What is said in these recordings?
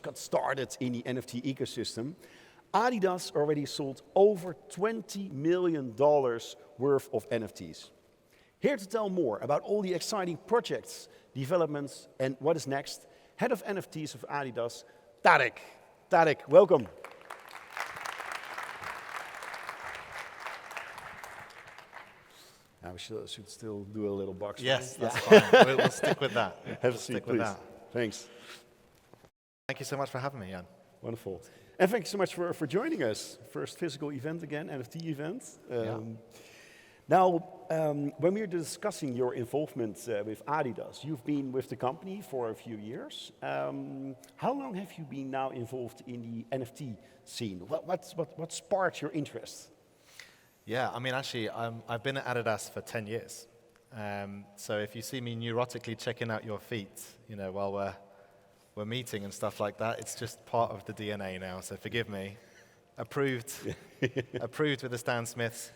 got started in the NFT ecosystem, Adidas already sold over $20 million worth of NFTs. Here to tell more about all the exciting projects, developments, and what is next, Head of NFTs of Adidas, Tarek. Tarek, welcome. We should still do a little box. Yes, that's fine. We'll stick with that. Have a seat, please. Thanks. Thank you so much for having me, Jan. Wonderful. And thank you so much for joining us. First physical event again, NFT event. Now, when we were discussing your involvement with Adidas, you've been with the company for a few years. How long have you been now involved in the NFT scene? What sparked your interest? Yeah, I mean, actually, I've been at Adidas for 10 years. So if you see me neurotically checking out your feet, while we're meeting and stuff like that, it's just part of the DNA now, so forgive me. Approved with the Stan Smiths.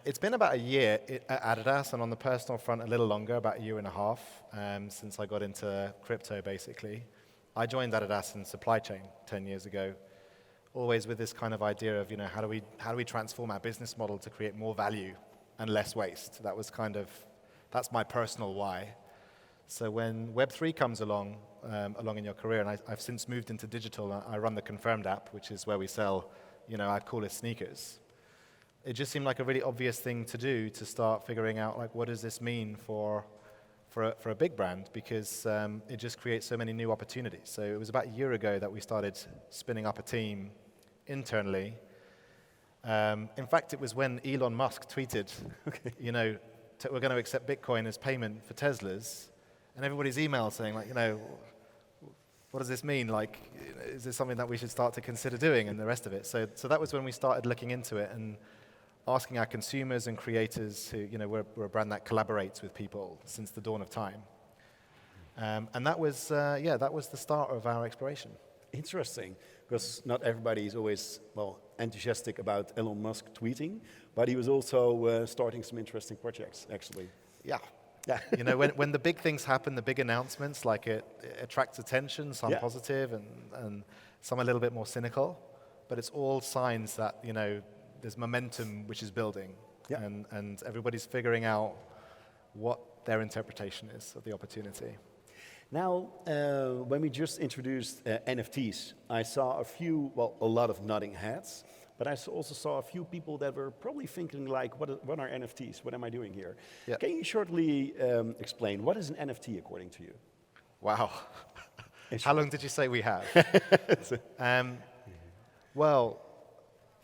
It's been about a year at Adidas, and on the personal front, a little longer, about a year and a half, since I got into crypto, basically. I joined Adidas in supply chain 10 years ago, always with this kind of idea of, how do we transform our business model to create more value and less waste? That's my personal why. So when Web3 comes along in your career, and I've since moved into digital, I run the Confirmed app, which is where we sell, our coolest sneakers. It just seemed like a really obvious thing to do, to start figuring out, like, what does this mean for a big brand, because it just creates so many new opportunities. So it was about a year ago that we started spinning up a team internally. In fact, it was when Elon Musk tweeted, we're going to accept Bitcoin as payment for Teslas, and everybody's email saying, like, what does this mean? Like, is this something that we should start to consider doing, and the rest of it? So that was when we started looking into it and asking our consumers and creators who, we're a brand that collaborates with people since the dawn of time. And that was the start of our exploration. Interesting, because not everybody is always, enthusiastic about Elon Musk tweeting, but he was also starting some interesting projects, actually. Yeah. When the big things happen, the big announcements, like it attracts attention, some positive and some a little bit more cynical, but it's all signs that, there's momentum which is building, and everybody's figuring out what their interpretation is of the opportunity. Now, when we just introduced NFTs, I saw a lot of nodding heads, but I also saw a few people that were probably thinking like, what are NFTs? What am I doing here? Yeah. Can you shortly explain, what is an NFT according to you? Wow. How long did you say we have?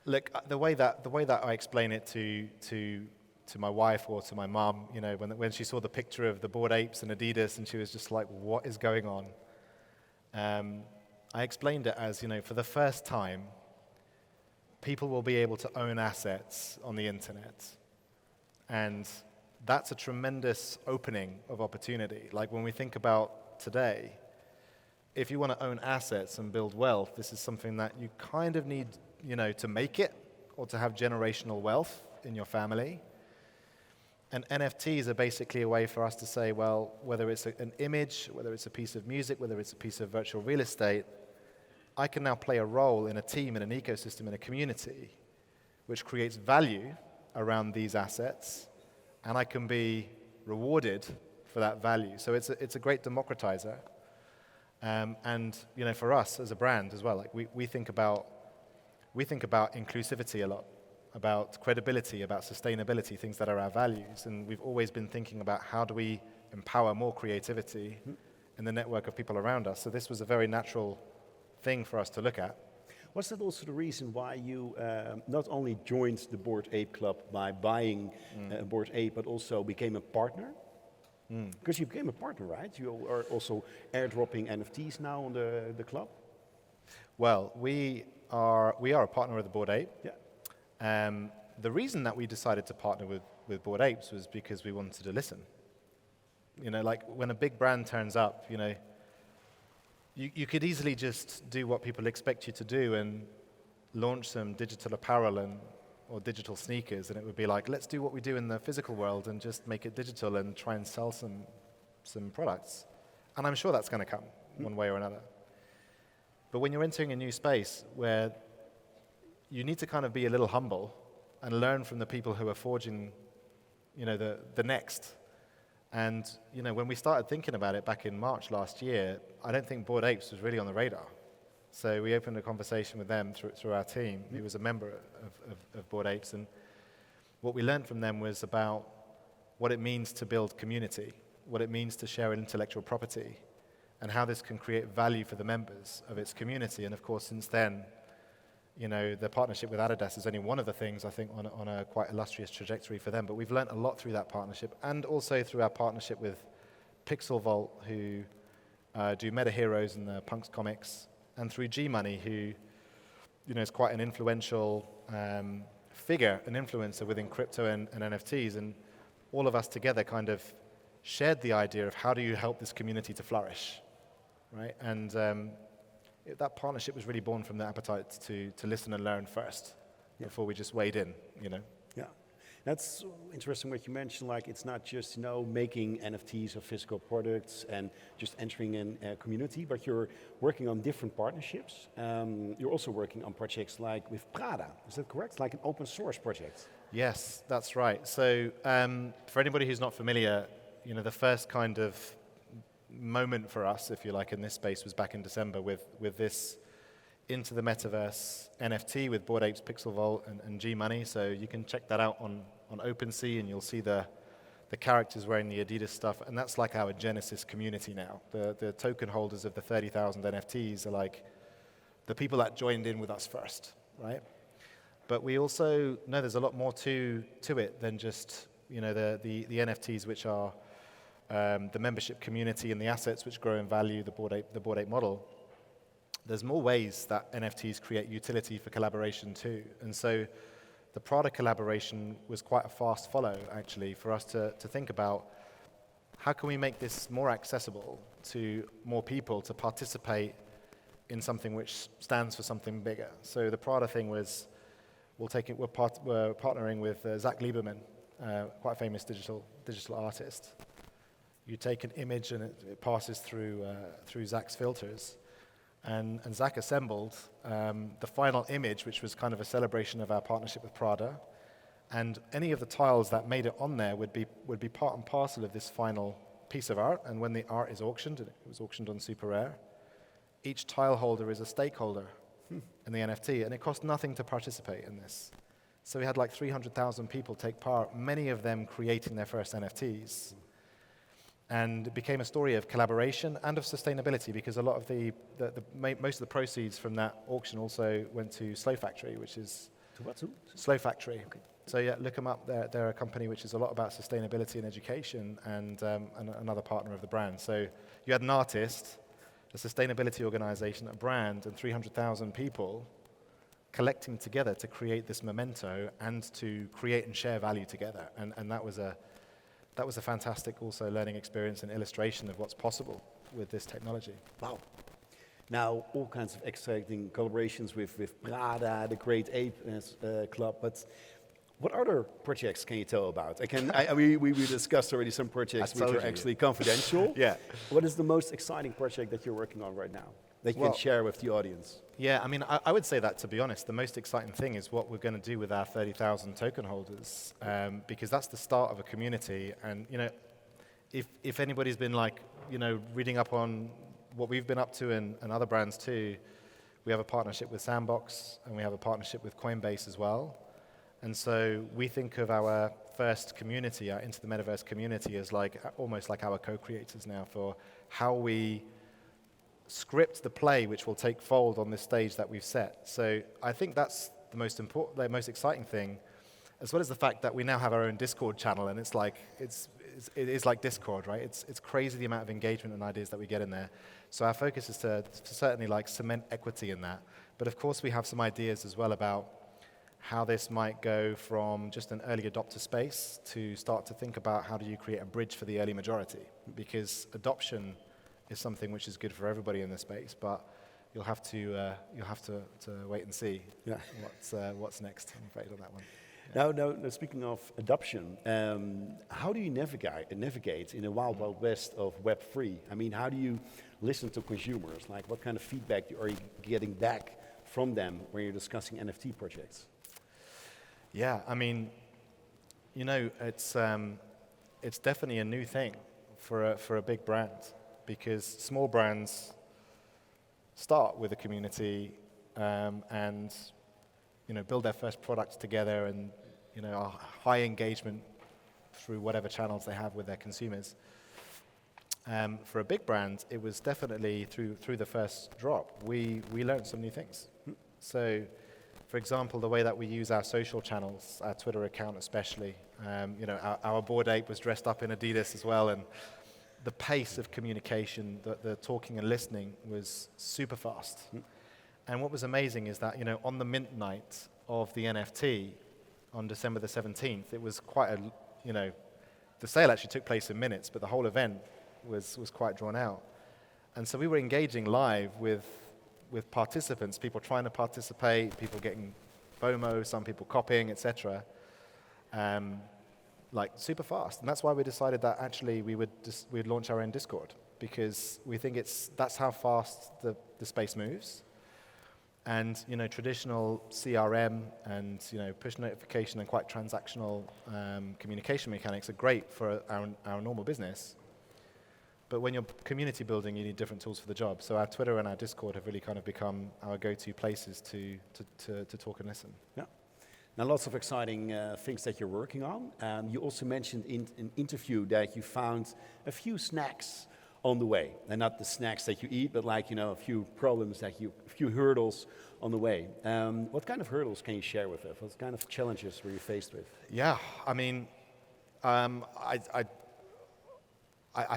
Look, the way that I explain it to my wife or to my mom, when she saw the picture of the Bored Apes and Adidas, and she was just like, what is going on? I explained it as, for the first time, people will be able to own assets on the internet. And that's a tremendous opening of opportunity. Like, when we think about today, if you want to own assets and build wealth, this is something that you kind of need, to make it, or to have generational wealth in your family. And NFTs are basically a way for us to say, well, whether it's an image, whether it's a piece of music, whether it's a piece of virtual real estate, I can now play a role in a team, in an ecosystem, in a community, which creates value around these assets, and I can be rewarded for that value. So it's a great democratizer. And for us as a brand as well, like we think about inclusivity a lot, about credibility, about sustainability, things that are our values. And we've always been thinking about how do we empower more creativity in the network of people around us. So this was a very natural thing for us to look at. Was that also the reason why you not only joined the Bored Ape Club by buying Bored Ape, but also became a partner? Because you became a partner, right? You are also airdropping NFTs now on the club? Well, we are a partner of the Bored Ape. Yeah. The reason that we decided to partner with Bored Apes was because we wanted to listen. Like when a big brand turns up, you could easily just do what people expect you to do and launch some digital apparel or digital sneakers, and it would be like, let's do what we do in the physical world and just make it digital and try and sell some products. And I'm sure that's going to come one way or another. But when you're entering a new space where you need to kind of be a little humble and learn from the people who are forging, the next. And, when we started thinking about it back in March last year, I don't think Bored Apes was really on the radar. So we opened a conversation with them through our team, who was a member of Bored Apes, and what we learned from them was about what it means to build community, what it means to share intellectual property, and how this can create value for the members of its community. And of course, since then, the partnership with Adidas is only one of the things, I think, on a quite illustrious trajectory for them. But we've learned a lot through that partnership, and also through our partnership with Pixel Vault, who do Meta Heroes and the Punks comics, and through G-Money, who is quite an influential figure, an influencer within crypto and NFTs. And all of us together kind of shared the idea of how do you help this community to flourish, right? And that partnership was really born from the appetite to listen and learn first, before we just wade in, Yeah, that's interesting what you mentioned, like it's not just, making NFTs or physical products and just entering in a community, but you're working on different partnerships. You're also working on projects like with Prada, is that correct? Like an open source project. Yes, that's right. So for anybody who's not familiar, the first kind of moment for us, if you like, in this space was back in December with this Into the Metaverse NFT with Bored Apes, Pixel Vault, and G-Money. So you can check that out on OpenSea, and you'll see the characters wearing the Adidas stuff. And that's like our Genesis community now. The token holders of the 30,000 NFTs are like the people that joined in with us first, right? But we also know there's a lot more to it than just the NFTs, which are the membership community and the assets which grow in value, the Bored Ape model. There's more ways that NFTs create utility for collaboration too. And so the Prada collaboration was quite a fast follow, actually, for us to think about how can we make this more accessible to more people to participate in something which stands for something bigger. So the Prada thing was, we're partnering with Zach Lieberman, quite a famous digital artist. You take an image and it passes through Zach's filters. And Zach assembled the final image, which was kind of a celebration of our partnership with Prada. And any of the tiles that made it on there would be part and parcel of this final piece of art. And when the art is auctioned, and it was auctioned on Super Rare, each tile holder is a stakeholder in the NFT, and it cost nothing to participate in this. So we had like 300,000 people take part, many of them creating their first NFTs. And it became a story of collaboration and of sustainability, because a lot of most of the proceeds from that auction also went to Slow Factory, which is... To what? Slow Factory. Okay. So yeah, look them up. They're a company which is a lot about sustainability and education, and another partner of the brand. So you had an artist, a sustainability organization, a brand, and 300,000 people collecting together to create this memento and to create and share value together. And that was a fantastic also learning experience and illustration of what's possible with this technology. Wow. Now, all kinds of exciting collaborations with Prada, the Great Ape Club, but what other projects can you tell about? We discussed already some projects which are actually confidential. Yeah. What is the most exciting project that you're working on right now that you can share with the audience? Yeah, I mean, I would say that, to be honest, the most exciting thing is what we're going to do with our 30,000 token holders, because that's the start of a community. And, if anybody's been reading up on what we've been up to and other brands too, we have a partnership with Sandbox, and we have a partnership with Coinbase as well. And so we think of our first community, our Into the Metaverse community, as almost like our co-creators now for how we script the play which will take fold on this stage that we've set. So I think that's the most important, the most exciting thing, as well as the fact that we now have our own Discord channel, and it is like Discord, right? It's crazy the amount of engagement and ideas that we get in there. So our focus is to certainly cement equity in that. But of course we have some ideas as well about how this might go from just an early adopter space to start to think about how do you create a bridge for the early majority, because adoption is something which is good for everybody in the space, but you'll have to wait and see what's next, I'm afraid, on that one. Yeah. Now, speaking of adoption, how do you navigate in a wild, wild west of Web3? I mean, how do you listen to consumers? Like, what kind of feedback are you getting back from them when you're discussing NFT projects? Yeah, I mean, you know, it's definitely a new thing for a big brand, because small brands start with a community and, you know, build their first products together and, you know, a high engagement through whatever channels they have with their consumers. For a big brand, it was definitely through the first drop. We learned some new things. So, for example, the way that we use our social channels, our Twitter account especially, you know, our Bored Ape was dressed up in Adidas as well, and the pace of communication, the talking and listening was super fast. And what was amazing is that, you know, on the mint night of the NFT on December the 17th, it was quite a, you know, the sale actually took place in minutes, but the whole event was quite drawn out. And so we were engaging live with participants, people trying to participate, people getting FOMO, some people copying, etc. Like super fast. And that's why we decided that actually we'd launch our own Discord, because we think that's how fast the space moves. And, you know, traditional CRM and, you know, push notification and quite transactional communication mechanics are great for our normal business. But when you're community building, you need different tools for the job. So our Twitter and our Discord have really kind of become our go-to places to talk and listen. Yeah. Now, lots of exciting things that you're working on. You also mentioned in an interview that you found a few snacks on the way. And not the snacks that you eat, but like, you know, a few problems a few hurdles on the way. What kind of hurdles can you share with us? What kind of challenges were you faced with? Yeah, I mean, I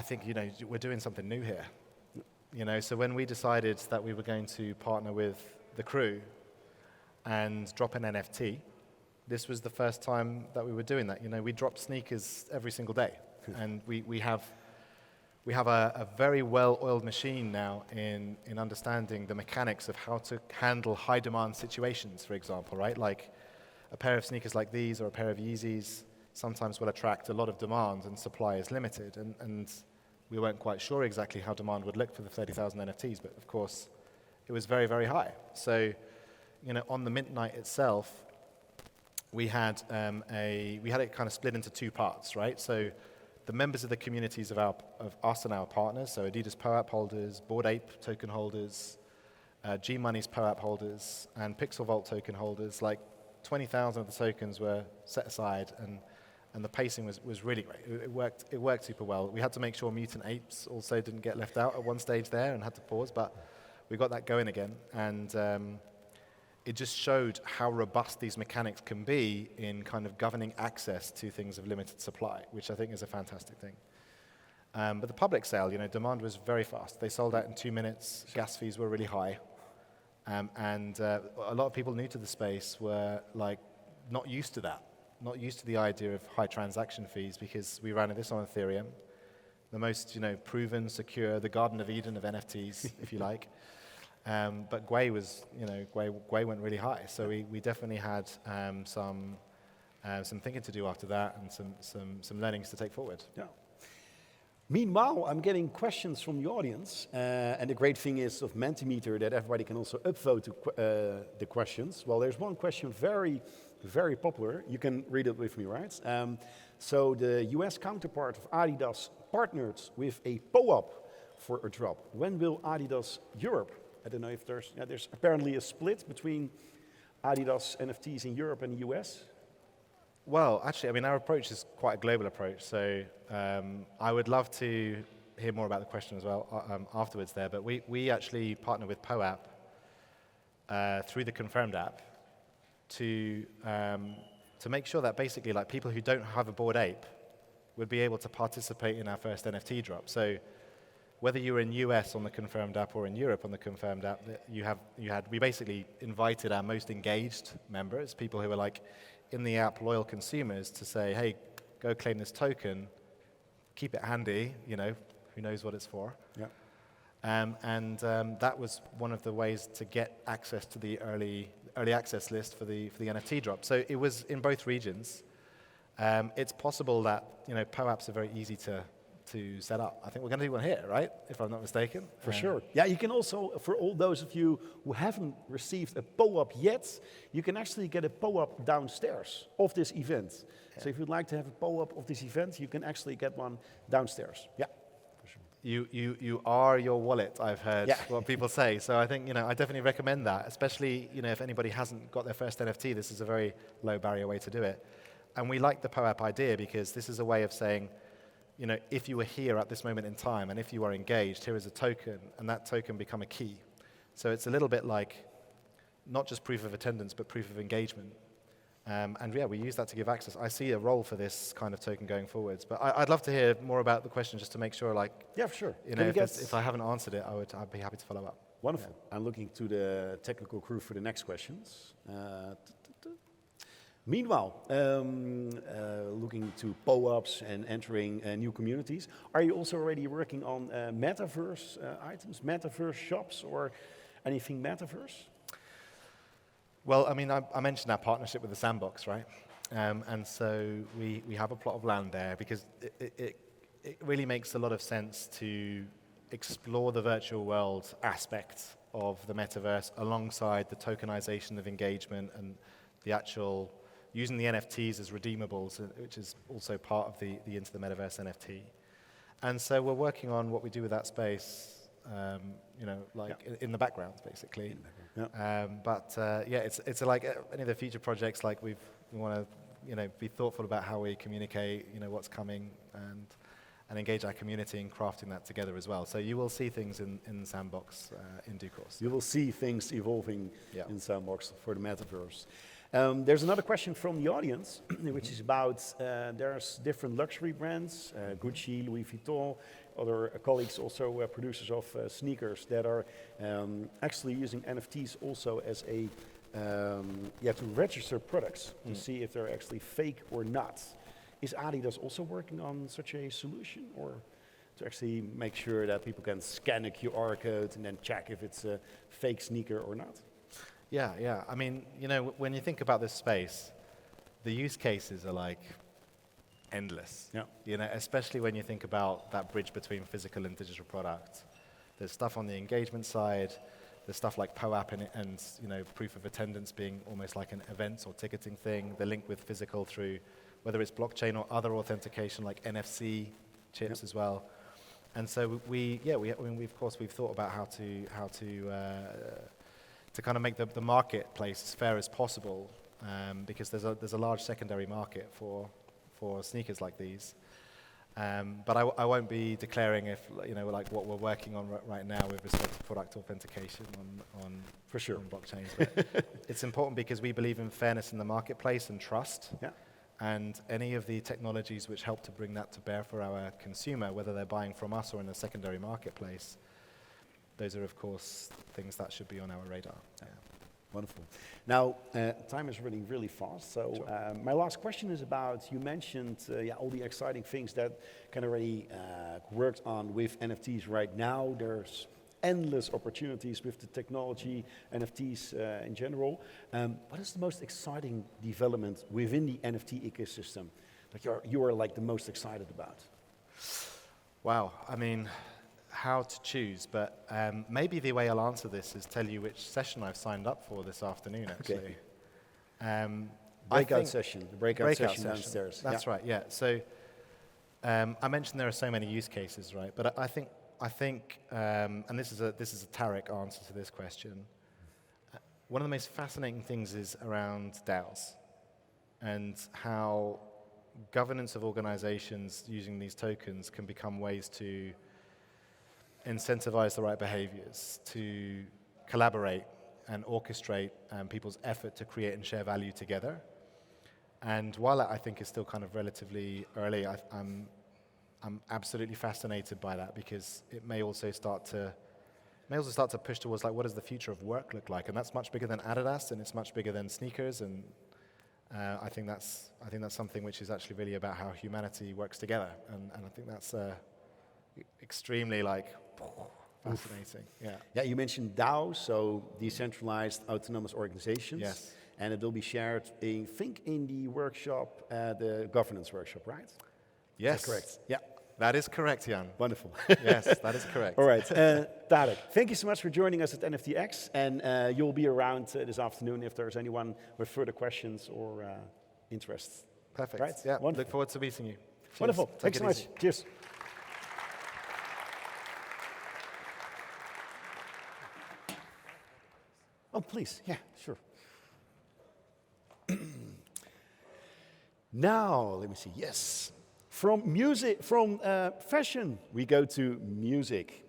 think, you know, we're doing something new here. You know, so when we decided that we were going to partner with the crew and drop an NFT, this was the first time that we were doing that. You know, we drop sneakers every single day, and we have a very well-oiled machine now in understanding the mechanics of how to handle high-demand situations, for example, right? Like a pair of sneakers like these or a pair of Yeezys sometimes will attract a lot of demand and supply is limited. And we weren't quite sure exactly how demand would look for the 30,000 NFTs, but of course, it was very, very high. So, you know, on the mint night itself, we had it kind of split into two parts, right? So the members of the communities of us and our partners, so Adidas POAP holders, Bored Ape token holders, G-Money's POAP holders, and Pixel Vault token holders, like 20,000 of the tokens were set aside, and the pacing was really great. It worked super well. We had to make sure Mutant Apes also didn't get left out at one stage there and had to pause, but we got that going again. And it just showed how robust these mechanics can be in kind of governing access to things of limited supply, which I think is a fantastic thing. But the public sale, you know, demand was very fast. They sold out in 2 minutes. Gas fees were really high. And a lot of people new to the space were like not used to that, not used to the idea of high transaction fees, because we ran this on Ethereum, the most, you know, proven, secure, the Garden of Eden of NFTs, if you like. But Gwei was, you know, Gwei went really high. So we definitely had some thinking to do after that, and some learnings to take forward. Yeah. Meanwhile, I'm getting questions from the audience, and the great thing is of Mentimeter that everybody can also upvote the questions. Well, there's one question very, very popular. You can read it with me, right? So the US counterpart of Adidas partnered with a POAP for a drop. When will Adidas Europe? I don't know if there's apparently a split between Adidas NFTs in Europe and the US. Well, actually, I mean, our approach is quite a global approach, so I would love to hear more about the question as well afterwards there, but we actually partner with POAP through the Confirmed app to make sure that basically, like, people who don't have a Bored Ape would be able to participate in our first NFT drop. So whether you're in US on the Confirmed app or in Europe on the Confirmed app, we basically invited our most engaged members, people who were like in the app loyal consumers, to say, hey, go claim this token, keep it handy, you know, who knows what it's for. Yeah. That was one of the ways to get access to the early access list for the NFT drop. So it was in both regions. It's possible that, you know, POAPs are very easy to to set up. I think we're going to do one here, right? If I'm not mistaken. For sure. Yeah, you can also, for all those of you who haven't received a PO-up yet, you can actually get a PO-up downstairs of this event. Yeah. So if you'd like to have a PO-up of this event, you can actually get one downstairs. Yeah. For sure. You are your wallet, I've heard what people say. So I think, I definitely recommend that, especially, if anybody hasn't got their first NFT, this is a very low barrier way to do it. And we like the PO-up idea because this is a way of saying, if you were here at this moment in time and if you are engaged, here is a token, and that token become a key. So it's a little bit like not just proof of attendance, but proof of engagement. And we use that to give access. I see a role for this kind of token going forwards. But I'd love to hear more about the question just to make sure, yeah, for sure. If I haven't answered it, I'd be happy to follow up. Wonderful. Yeah. I'm looking to the technical crew for the next questions. Meanwhile, looking to PO-ups and entering new communities, are you also already working on Metaverse items, Metaverse shops, or anything Metaverse? Well, I mentioned our partnership with the Sandbox, right? And so we have a plot of land there because it really makes a lot of sense to explore the virtual world aspect of the Metaverse alongside the tokenization of engagement and the actual using the NFTs as redeemables, which is also part of the Into the Metaverse NFT. And so we're working on what we do with that space, in the background, basically. It's like any of the future projects, like we want to, be thoughtful about how we communicate, what's coming, and engage our community in crafting that together as well. So you will see things in the Sandbox in due course. You will see things evolving in Sandbox for the Metaverse. There's another question from the audience, which is about there's different luxury brands, Gucci, Louis Vuitton, other colleagues also producers of sneakers that are actually using NFTs also as a, to register products to see if they're actually fake or not. Is Adidas also working on such a solution, or to actually make sure that people can scan a QR code and then check if it's a fake sneaker or not? Yeah. When you think about this space, the use cases are endless. Yeah. Especially when you think about that bridge between physical and digital product. There's stuff on the engagement side. There's stuff like PO-up and proof of attendance being almost like an events or ticketing thing. The link with physical through whether it's blockchain or other authentication like NFC chips as well. And so we've thought about how to kind of make the marketplace as fair as possible, because there's a large secondary market for sneakers like these. But I won't be declaring if what we're working on right now with respect to product authentication on for sure on blockchains. But it's important because we believe in fairness in the marketplace and trust. Yeah. And any of the technologies which help to bring that to bear for our consumer, whether they're buying from us or in a secondary marketplace, those are, of course, things that should be on our radar. Yeah. Wonderful. Now, time is running really fast, so sure. My last question is about, you mentioned all the exciting things that can already worked on with NFTs right now. There's endless opportunities with the technology, NFTs in general. What is the most exciting development within the NFT ecosystem that you are the most excited about? Wow, how to choose, but maybe the way I'll answer this is tell you which session I've signed up for this afternoon, actually. Okay. Breakout session downstairs. That's right, yeah. So I mentioned there are so many use cases, right? But I think, and this is a Tarek answer to this question. One of the most fascinating things is around DAOs and how governance of organizations using these tokens can become ways to incentivize the right behaviors, to collaborate and orchestrate people's effort to create and share value together. And while that I think is still kind of relatively early, I'm absolutely fascinated by that because it may also start to push towards what does the future of work look like, and that's much bigger than Adidas and it's much bigger than sneakers, and I think that's something which is actually really about how humanity works together, and I think that's extremely fascinating. Yeah, you mentioned DAO, so decentralized autonomous organizations. Yes. And it will be shared, I think, in the workshop, the governance workshop, right? Yes. Is that correct? Yeah. That is correct, Jan. Wonderful. Yes, that is correct. All right, Tarek, thank you so much for joining us at NFTx, and you'll be around this afternoon if there's anyone with further questions or interests. Perfect. Right? Yeah, Wonderful. look forward to meeting you. Cheers. Wonderful. Take Thanks it so much. easy. Cheers. Oh, please. Yeah, sure. Now, let me see. Yes. From fashion, we go to music.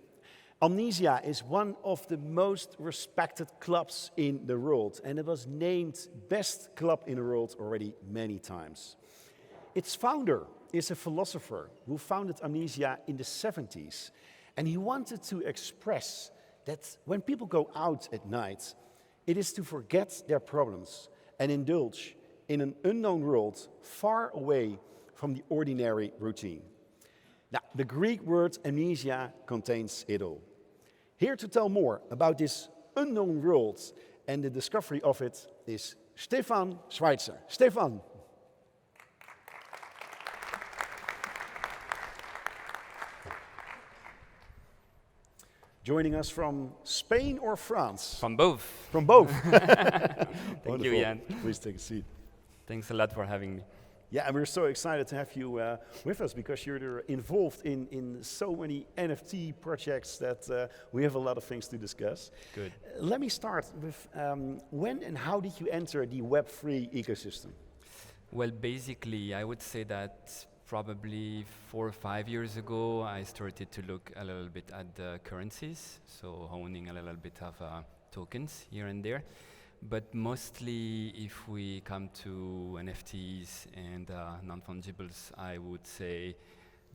Amnesia is one of the most respected clubs in the world, and it was named best club in the world already many times. Its founder is a philosopher who founded Amnesia in the 70s, and he wanted to express that when people go out at night, it is to forget their problems and indulge in an unknown world far away from the ordinary routine. Now, the Greek word amnesia contains it all. Here to tell more about this unknown world and the discovery of it is Stefan Schweitzer. Stefan. Joining us from Spain or France? From both. From both. Thank you, Jan. Please take a seat. Thanks a lot for having me. Yeah, and we're so excited to have you with us because you're involved in so many NFT projects that we have a lot of things to discuss. Good. Let me start with when and how did you enter the Web3 ecosystem? Well, basically, I would say that probably 4 or 5 years ago, I started to look a little bit at the currencies, so owning a little bit of tokens here and there. But mostly, if we come to NFTs and non-fungibles, I would say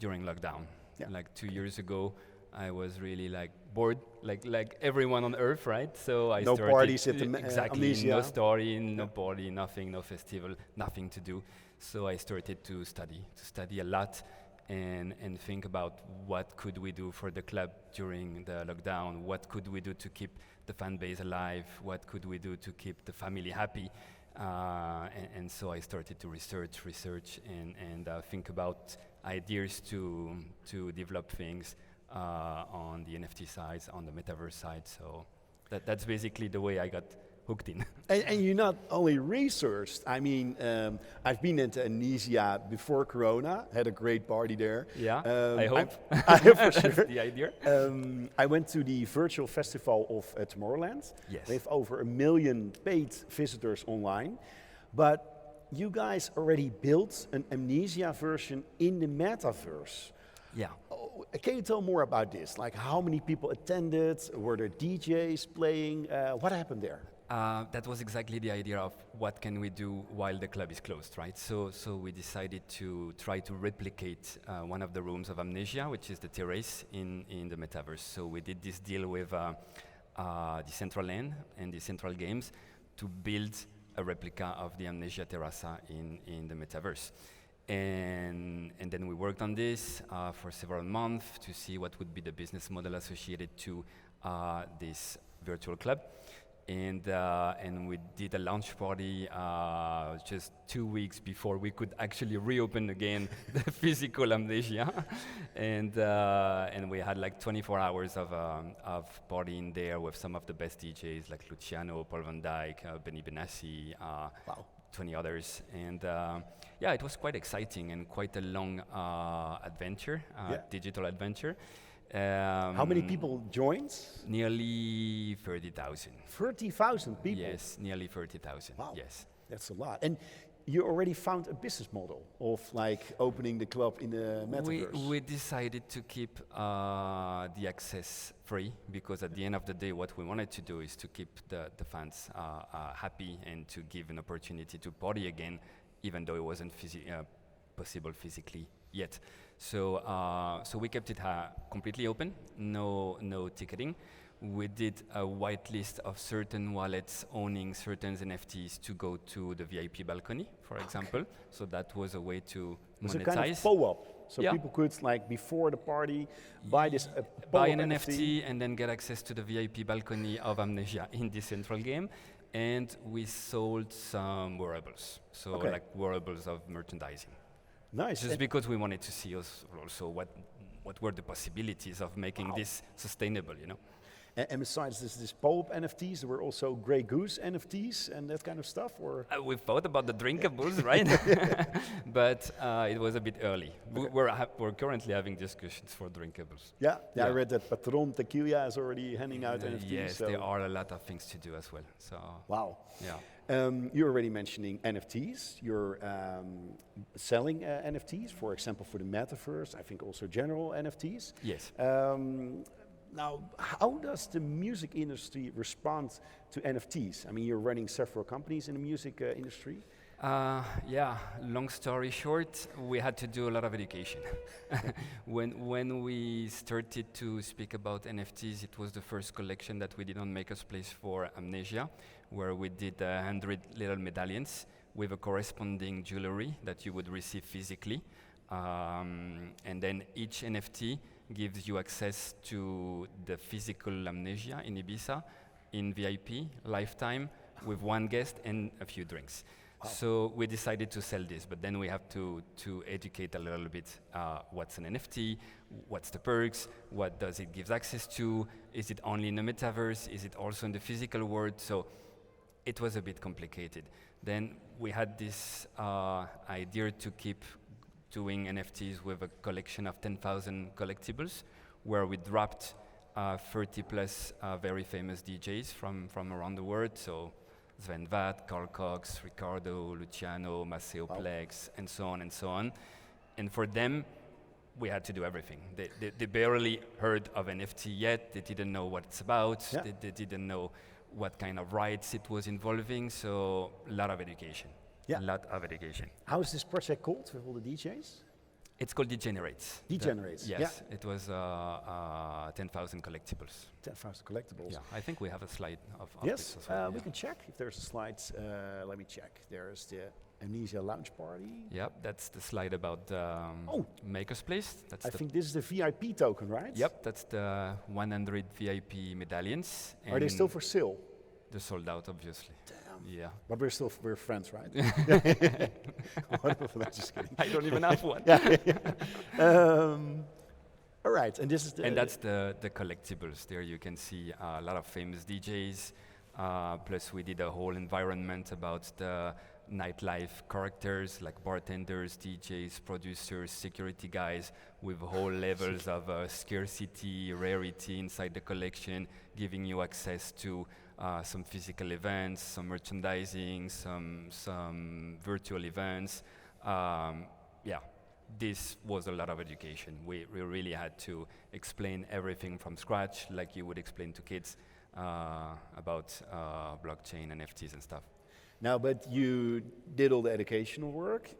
during lockdown. Yeah. Like 2 years ago, I was really like bored, like everyone on Earth, right? So I No started parties at the exactly, Amnesia. no story, no party, nothing, no festival, nothing to do. So I started to study a lot, and think about what could we do for the club during the lockdown, what could we do to keep the fan base alive, what could we do to keep the family happy, and so I started to research and think about ideas to develop things on the NFT side, on the Metaverse side. So that's basically the way I got hooked in. And you not only researched, I mean, I've been at Amnesia before Corona, had a great party there. Yeah, I hope. I hope for sure. That's the idea. I went to the virtual festival of Tomorrowland. Yes. They have over 1 million paid visitors online. But you guys already built an Amnesia version in the Metaverse. Yeah. Can you tell more about this? Like how many people attended? Were there DJs playing? What happened there? That was exactly the idea of what can we do while the club is closed, right? So we decided to try to replicate one of the rooms of Amnesia, which is the terrace in the Metaverse. So we did this deal with the Decentraland and the Central Games to build a replica of the Amnesia Terraza in the Metaverse. And then we worked on this for several months to see what would be the business model associated to this virtual club. And we did a launch party just 2 weeks before we could actually reopen again the physical Amnesia. And we had like 24 hours of partying there with some of the best DJs like Luciano, Paul van Dijk, Benny Benassi, Wow. 20 others. And yeah, it was quite exciting and quite a long adventure, digital adventure. How many people joined? Nearly 30,000. 30,000 people? Yes, nearly 30,000. Wow. Yes. That's a lot. And you already found a business model of like opening the club in the Metaverse. We decided to keep the access free because at the end of the day, what we wanted to do is to keep the fans happy and to give an opportunity to party again, even though it wasn't possible physically yet. So we kept it completely open, no ticketing. We did a whitelist of certain wallets owning certain NFTs to go to the VIP balcony, for example. So that was a way to monetize. It's a kind of PO-up. So Yeah. people could, like, before the party, buy this buy PO-up an NFT and then get access to the VIP balcony of Amnesia in the central game. And we sold some wearables, so Okay. like wearables of merchandising. Nice. Just because we wanted to see also what were the possibilities of making this sustainable, you know. And besides this pulp NFTs, there were also Grey Goose NFTs and that kind of stuff, or? We thought about the drinkables, right? But it was a bit early. We're currently having discussions for drinkables. Yeah, I read that Patron Tequila is already handing out NFTs. Yes, so. there are a lot of things to do as well. So. Wow. Yeah. You're already mentioning NFTs. You're selling NFTs, for example, for the Metaverse. I think also general NFTs. Yes. Now, how does the music industry respond to NFTs? I mean, you're running several companies in the music industry. Yeah, long story short, we had to do a lot of education. When we started to speak about NFTs, it was the first collection that we did on Maker's Place for Amnesia, where we did 100 little medallions with a corresponding jewelry that you would receive physically. And then each NFT gives you access to the physical Amnesia in Ibiza, in VIP, lifetime, with one guest and a few drinks. Wow. So we decided to sell this, but then we have to educate a little bit what's an NFT, what's the perks, what does it give access to, is it only in the Metaverse, is it also in the physical world? So it was a bit complicated. Then we had this idea to keep doing NFTs with a collection of 10,000 collectibles, where we dropped 30 plus very famous DJs from around the world. So Sven Vath, Carl Cox, Ricardo, Luciano, Maceo Plex, and so on and so on. And for them, we had to do everything. They barely heard of NFT yet. They didn't know what it's about. Yeah. They didn't know what kind of rights it was involving. So a lot of education. Yeah. A lot of education. How is this project called with all the DJs? It's called Degenerates. Degenerates, yes, yeah. It was 10,000 collectibles. 10,000 collectibles. Yeah, I think we have a slide of yes, this as well. We can check if there's a slide. Let me check. There's the Amnesia Lounge Party. Yep, that's the slide about Maker's Place. That's I think this is the VIP token, right? Yep, that's the 100 VIP medallions. Are they still for sale? They're sold out, obviously. Damn. Yeah. But we're friends, right? Just kidding. I don't even have one. All right, and this is the... And that's the collectibles. There you can see a lot of famous DJs. Plus we did a whole environment about the nightlife characters like bartenders, DJs, producers, security guys with whole levels of scarcity, rarity inside the collection, giving you access to some physical events, some merchandising, some virtual events. Yeah, this was a lot of education. We really had to explain everything from scratch, like you would explain to kids about blockchain, NFTs and stuff. Now, but you did all the educational work,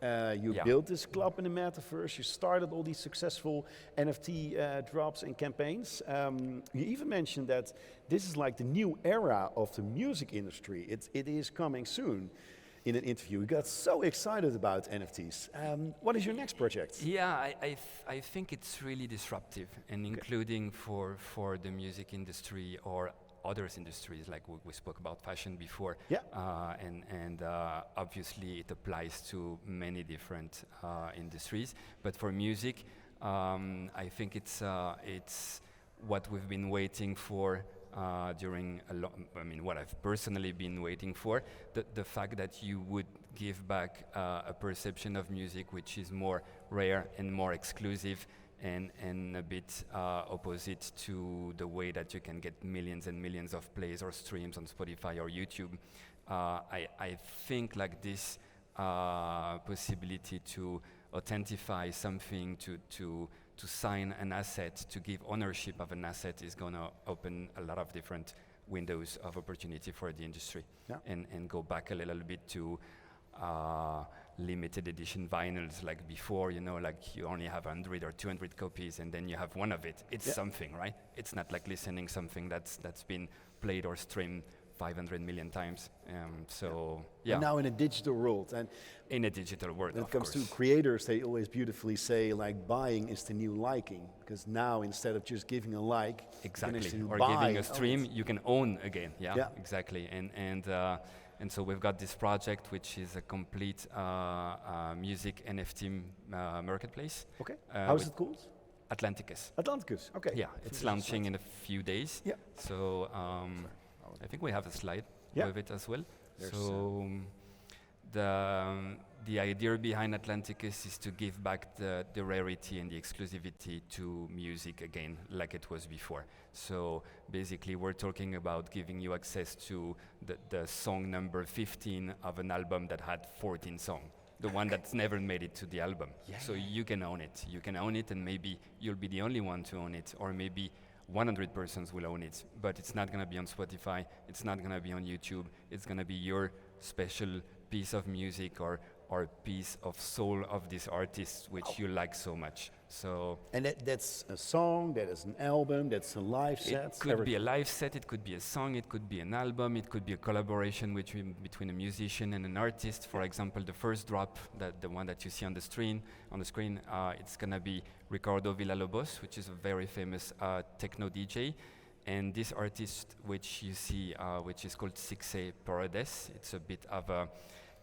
you built this club in the Metaverse, you started all these successful NFT drops and campaigns. You even mentioned that this is like the new era of the music industry. It is coming soon. In an interview, you got so excited about NFTs. What is your next project? Yeah, I think it's really disruptive, and including for the music industry or other industries, like we spoke about fashion before. Yeah. And obviously it applies to many different industries. But for music, I think it's what we've been waiting for during what I've personally been waiting for, the fact that you would give back a perception of music which is more rare and more exclusive, and a bit opposite to the way that you can get millions and millions of plays or streams on Spotify or YouTube. I think like this possibility to authentify something, to sign an asset, to give ownership of an asset is going to open a lot of different windows of opportunity for the industry. Yeah. And go back a little bit to limited edition vinyls like before, like you only have 100 or 200 copies and then you have one of it. It's something, right? It's not like listening something that's been played or streamed 500 million times. And now in a digital world. And in a digital world, when it comes to creators, they always beautifully say like buying is the new liking, because now instead of just giving a like, exactly, or giving a stream, you can own again. Yeah. Exactly. And And so we've got this project, which is a complete music NFT marketplace. Okay. How is it called? NFTx. Atlanticus. Okay. Yeah, it's launching in a few days. Yeah. So I think we have a slide with it as well. There's, So the idea behind Atlanticus is to give back the rarity and the exclusivity to music again, like it was before. So basically, we're talking about giving you access to the song number 15 of an album that had 14 songs. The one that's never made it to the album. Yeah. So you can own it. You can own it, and maybe you'll be the only one to own it, or maybe 100 persons will own it. But it's not going to be on Spotify. It's not going to be on YouTube. It's going to be your special piece of music or piece of soul of this artist, which you like so much. So and that's a song, that is an album, that's a live set. it could be a live set, it could be a song, it could be an album, it could be a collaboration between a musician and an artist. For example, the first drop, the one that you see on the screen, it's gonna be Ricardo Villalobos, which is a very famous techno DJ. And this artist, which you see, which is called 6A Paredes, it's a bit of a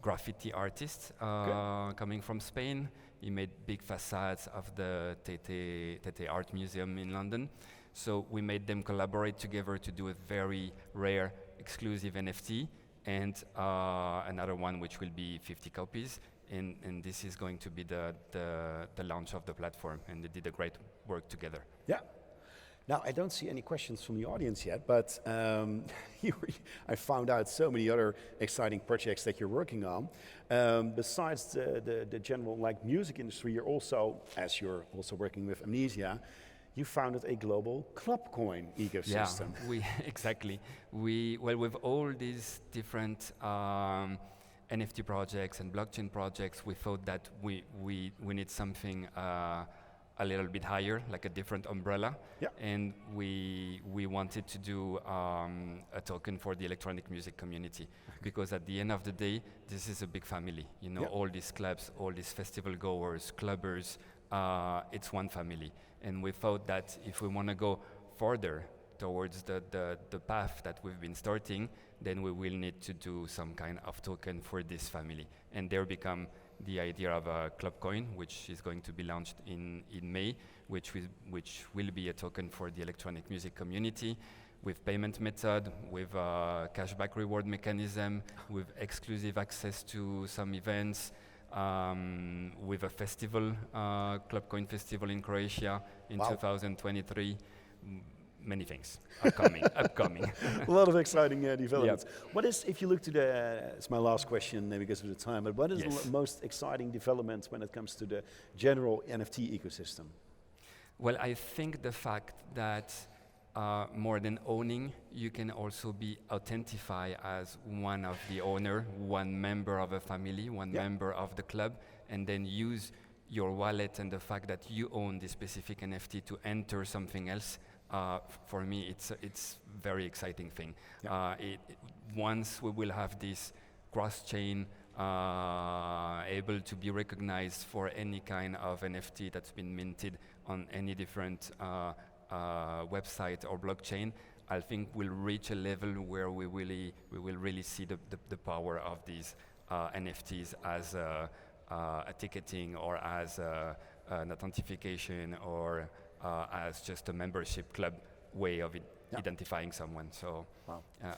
graffiti artist coming from Spain. He made big facades of the Tete Art Museum in London. So we made them collaborate together to do a very rare, exclusive NFT, and another one which will be 50 copies. And this is going to be the launch of the platform, and they did a great work together. Yeah. Now, I don't see any questions from the audience yet, but I found out so many other exciting projects that you're working on. Besides the general music industry, you're also, as you're also working with Amnesia, you founded a global club coin ecosystem. Yeah, exactly. With all these different NFT projects and blockchain projects, we thought that we need something a little bit higher, like a different umbrella. Yeah. And we wanted to do a token for the electronic music community, because at the end of the day, this is a big family. You know, all these clubs, all these festival goers, clubbers, it's one family. And we thought that if we want to go further towards the path that we've been starting, then we will need to do some kind of token for this family. And there become the idea of a club coin, which is going to be launched in May, which will be a token for the electronic music community, with payment method, with a cashback reward mechanism, with exclusive access to some events, with a festival, Club Coin Festival in Croatia in 2023. Many things upcoming. A lot of exciting developments. Yep. What is, if you look to it's my last question because of the time, but what is the most exciting development when it comes to the general NFT ecosystem? Well, I think the fact that more than owning, you can also be authentified as one of the owner, one member of a family, one member of the club, and then use your wallet and the fact that you own this specific NFT to enter something else. For me, it's very exciting thing. Yeah. Once we will have this cross-chain able to be recognized for any kind of NFT that's been minted on any different website or blockchain, I think we'll reach a level where we will really see the power of these NFTs as a ticketing or as an authentication or as just a membership club way of identifying someone. So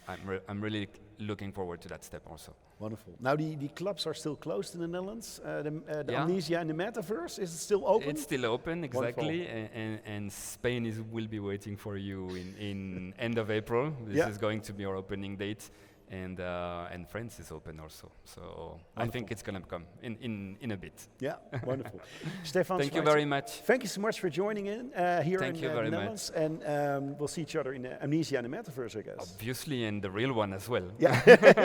I'm really looking forward to that step also. Wonderful. Now the clubs are still closed in the Netherlands. The Amnesia and the Metaverse, is it still open? It's still open, exactly. And Spain will be waiting for you in end of April. This is going to be our opening date. And France is open also. So wonderful. I think it's going to come in a bit. Yeah, wonderful. Stefan, thank you very much. Thank you so much for joining in here thank in you very the Netherlands. much. And we'll see each other in Amnesia and the Metaverse, I guess. Obviously, and the real one as well. Yeah,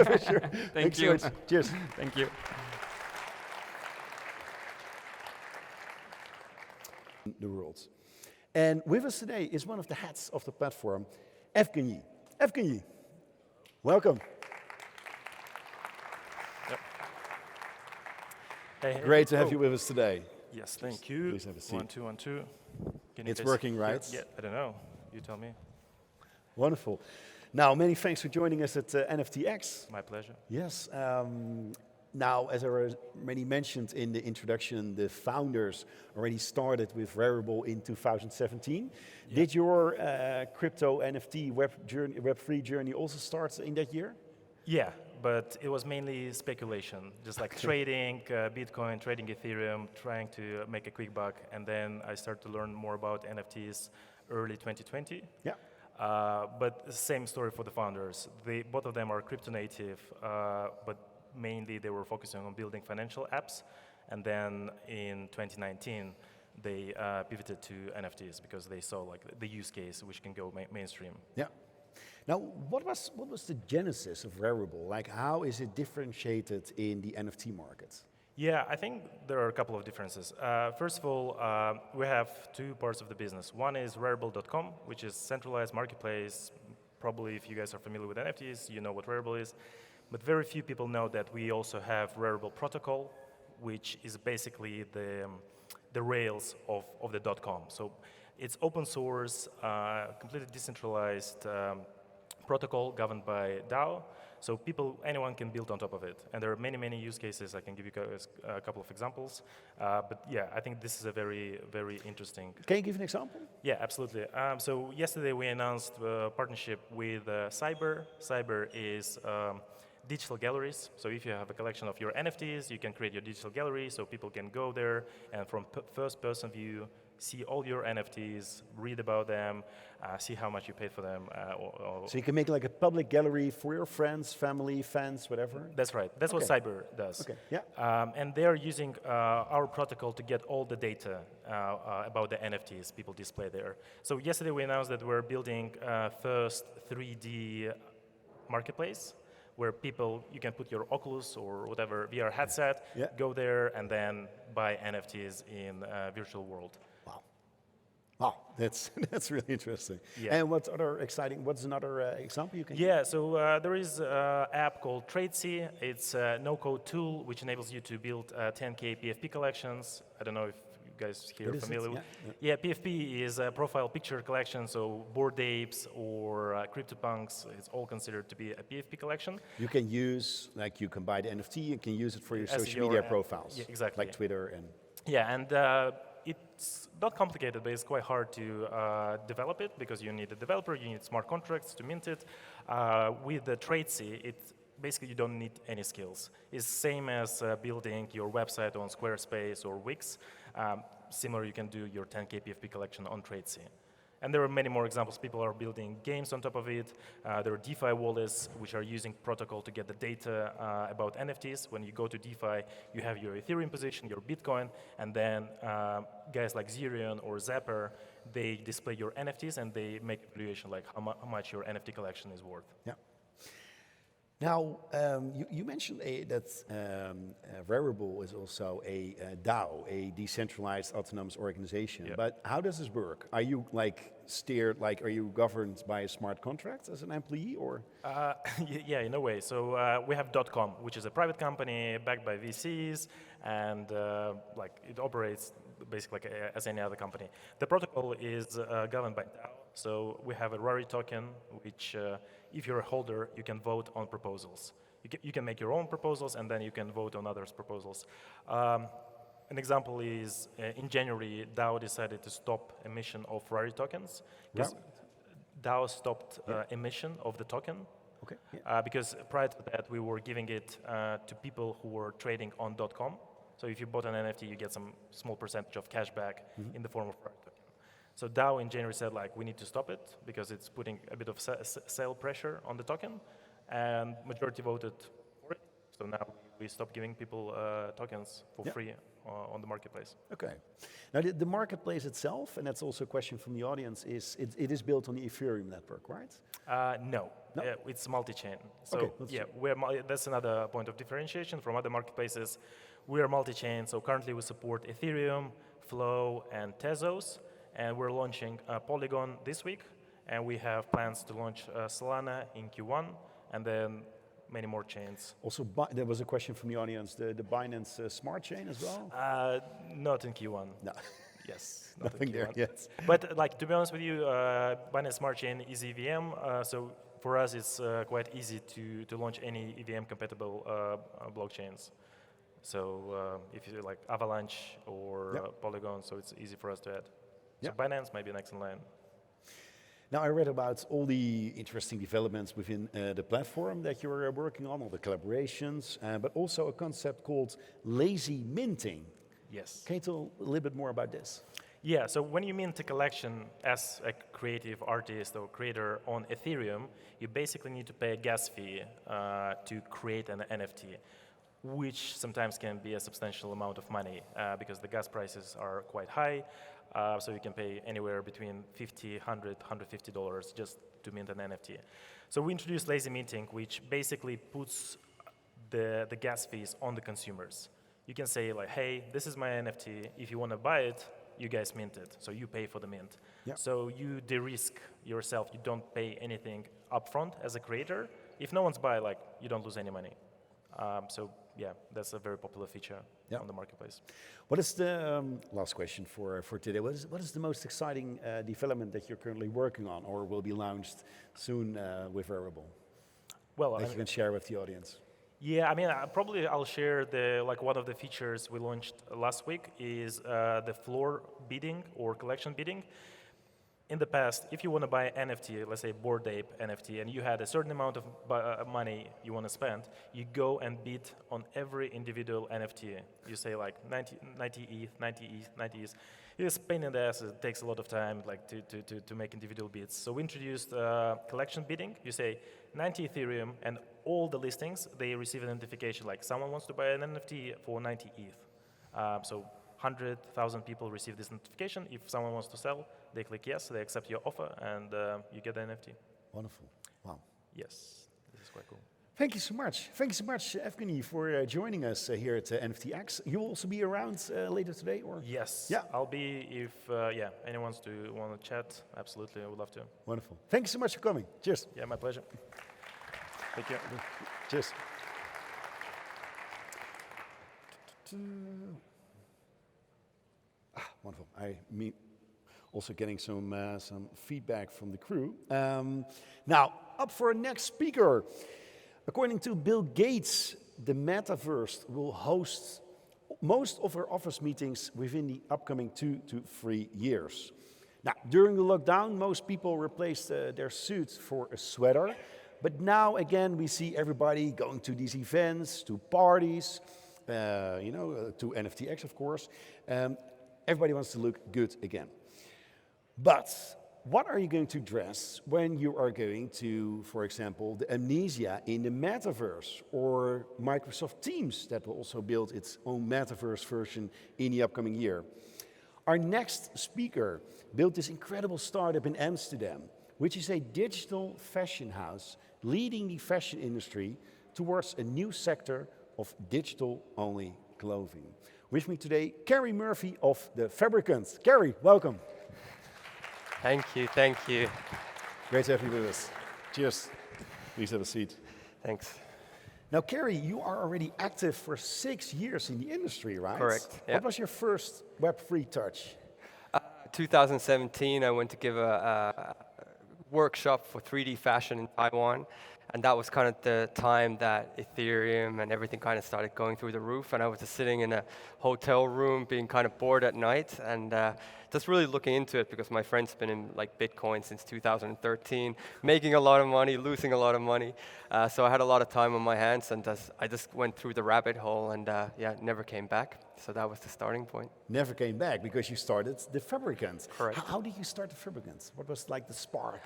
for sure. Thank you. So much. Cheers. Thank you. The world. And with us today is one of the heads of the platform, Evgeny. Evgeny, welcome. Hey, great to have you with us today. Yes, thank you. Please have a seat. 1, 2, 1, 2. It's working, right? Yeah, I don't know. You tell me. Wonderful. Now, many thanks for joining us at NFTx. My pleasure. Yes. Now, as I already mentioned in the introduction, the founders already started with Rarible in 2017. Yeah. Did your crypto NFT Web3 journey also start in that year? Yeah, but it was mainly speculation, just like trading Bitcoin, trading Ethereum, trying to make a quick buck. And then I started to learn more about NFTs early 2020. Yeah. But the same story for the founders. Both of them are crypto native, but mainly they were focusing on building financial apps. And then in 2019, they pivoted to NFTs because they saw like the use case which can go mainstream. Yeah. Now, what was the genesis of Rarible? Like, how is it differentiated in the NFT market? Yeah, I think there are a couple of differences. First of all, we have two parts of the business. One is Rarible.com, which is centralized marketplace. Probably if you guys are familiar with NFTs, you know what Rarible is. But very few people know that we also have Rarible Protocol, which is basically the rails of the .com. So it's open source, completely decentralized protocol governed by DAO. So anyone can build on top of it. And there are many, many use cases. I can give you guys a couple of examples. But yeah, I think this is a very, very interesting. Can you give an example? Yeah, absolutely. So yesterday we announced a partnership with Cyber. Cyber is digital galleries. So if you have a collection of your NFTs, you can create your digital gallery so people can go there and from first-person view, see all your NFTs, read about them, see how much you paid for them. So you can make like a public gallery for your friends, family, fans, whatever? That's right. That's what Cyber does. Okay. Yeah. And they're using our protocol to get all the data about the NFTs people display there. So yesterday we announced that we're building first 3D marketplace where you can put your Oculus or whatever VR headset, go there and then buy NFTs in virtual world. Wow, that's really interesting. Yeah. And what's another example you can? Yeah, so there is an app called Tradesy. It's a no-code tool which enables you to build 10K PFP collections. I don't know if you guys here are familiar with. Yeah, PFP is a profile picture collection, so Bored Apes or CryptoPunks, it's all considered to be a PFP collection. You can use, like you can buy the NFT, you can use it for your social media profiles. Yeah, exactly. Like Twitter and... Yeah, and it's not complicated, but it's quite hard to develop it because you need a developer, you need smart contracts to mint it. With the Tradesy, basically you don't need any skills. It's the same as building your website on Squarespace or Wix. Similar, you can do your 10K PFP collection on Tradesy. And there are many more examples. People are building games on top of it. There are DeFi wallets which are using protocol to get the data about NFTs. When you go to DeFi, you have your Ethereum position, your Bitcoin, and then guys like Zerion or Zapper, they display your NFTs and they make a valuation like how much your NFT collection is worth. Yeah. Now, you mentioned that Rarible is also a DAO, a decentralized autonomous organization. Yeah. But how does this work? Are you are you governed by a smart contract as an employee, or? Yeah, in a way. So we have .com, which is a private company backed by VCs, and it operates basically as any other company. The protocol is governed by DAO. So we have a Rari token, which if you're a holder, you can vote on proposals. You can make your own proposals, and then you can vote on others' proposals. An example is in January, DAO decided to stop emission of Rari tokens. DAO stopped emission of the token. Okay. Yeah. Because prior to that, we were giving it to people who were trading on .com. So if you bought an NFT, you get some small percentage of cash back in the form of Rari token. So DAO in January said, we need to stop it because it's putting a bit of sale pressure on the token, and majority voted for it. So now we stop giving people tokens for free on the marketplace. Okay. Now the marketplace itself, and that's also a question from the audience, it is built on the Ethereum network, right? No. It's multi-chain. So that's another point of differentiation from other marketplaces. We are multi-chain, so currently we support Ethereum, Flow, and Tezos. And we're launching Polygon this week, and we have plans to launch Solana in Q1, and then many more chains. Also, there was a question from the audience, the Binance Smart Chain as well? Not in Q1. No. Yes, nothing there yet. But to be honest with you, Binance Smart Chain is EVM, so for us, it's quite easy to launch any EVM-compatible blockchains. So if you like Avalanche or Polygon, so it's easy for us to add. So Binance might be next in line. Now, I read about all the interesting developments within the platform that you're working on, all the collaborations, but also a concept called lazy minting. Yes. Can you tell a little bit more about this? Yeah, so when you mint a collection as a creative artist or creator on Ethereum, you basically need to pay a gas fee to create an NFT, which sometimes can be a substantial amount of money because the gas prices are quite high. So you can pay anywhere between $50, $100, $150 just to mint an NFT. So we introduced lazy minting, which basically puts the gas fees on the consumers. You can say like, hey, this is my NFT. If you want to buy it, you guys mint it. So you pay for the mint. Yeah. So you de-risk yourself. You don't pay anything upfront as a creator. If no one's buy, like, you don't lose any money. So yeah, that's a very popular feature on the marketplace. What is the last question for today? What is the most exciting development that you're currently working on or will be launched soon with Rarible? Well, that you can share with the audience. Yeah, I mean, probably I'll share one of the features we launched last week is the floor bidding or collection bidding. In the past, if you want to buy an NFT, let's say Bored Ape NFT, and you had a certain amount of money you want to spend, you go and bid on every individual NFT. You say like 90 ETH, 90 ETH, 90 ETH. It's a pain in the ass. It takes a lot of time like to make individual bids. So we introduced collection bidding. You say 90 Ethereum, and all the listings, they receive a notification like someone wants to buy an NFT for 90 ETH. So 100,000 people receive this notification. If someone wants to sell, they click yes, they accept your offer, and you get the NFT. Wonderful. Wow. Yes, this is quite cool. Thank you so much. Thank you so much, Evgeny, for joining us here at NFTx. You will also be around later today, or? Yes. Yeah. I'll be if anyone wants to chat. Absolutely, I would love to. Wonderful. Thank you so much for coming. Cheers. Yeah, my pleasure. Thank you. Cheers. Wonderful. Also getting some feedback from the crew. Now, up for our next speaker. According to Bill Gates, the Metaverse will host most of our office meetings within the upcoming 2 to 3 years. Now, during the lockdown, most people replaced their suits for a sweater. But now, again, we see everybody going to these events, to parties, to NFTx, of course. Everybody wants to look good again. But what are you going to dress when you are going to, for example, the Amnesia in the Metaverse, or Microsoft Teams that will also build its own Metaverse version in the upcoming year? Our next speaker built this incredible startup in Amsterdam, which is a digital fashion house leading the fashion industry towards a new sector of digital-only clothing. With me today, Carrie Murphy of the Fabricant. Carrie, welcome. Thank you, thank you. Great to have you with us. Cheers. Please have a seat. Thanks. Now, Carrie, you are already active for 6 years in the industry, right? Correct. Yeah. What was your first Web3 touch? 2017, I went to give a workshop for 3D fashion in Taiwan. And that was kind of the time that Ethereum and everything kind of started going through the roof. And I was just sitting in a hotel room being kind of bored at night and just really looking into it because my friend's been in like Bitcoin since 2013, making a lot of money, losing a lot of money. So I had a lot of time on my hands and I just went through the rabbit hole and never came back. So that was the starting point. Never came back because you started the Fabricant. Correct. How did you start the Fabricant? What was like the spark?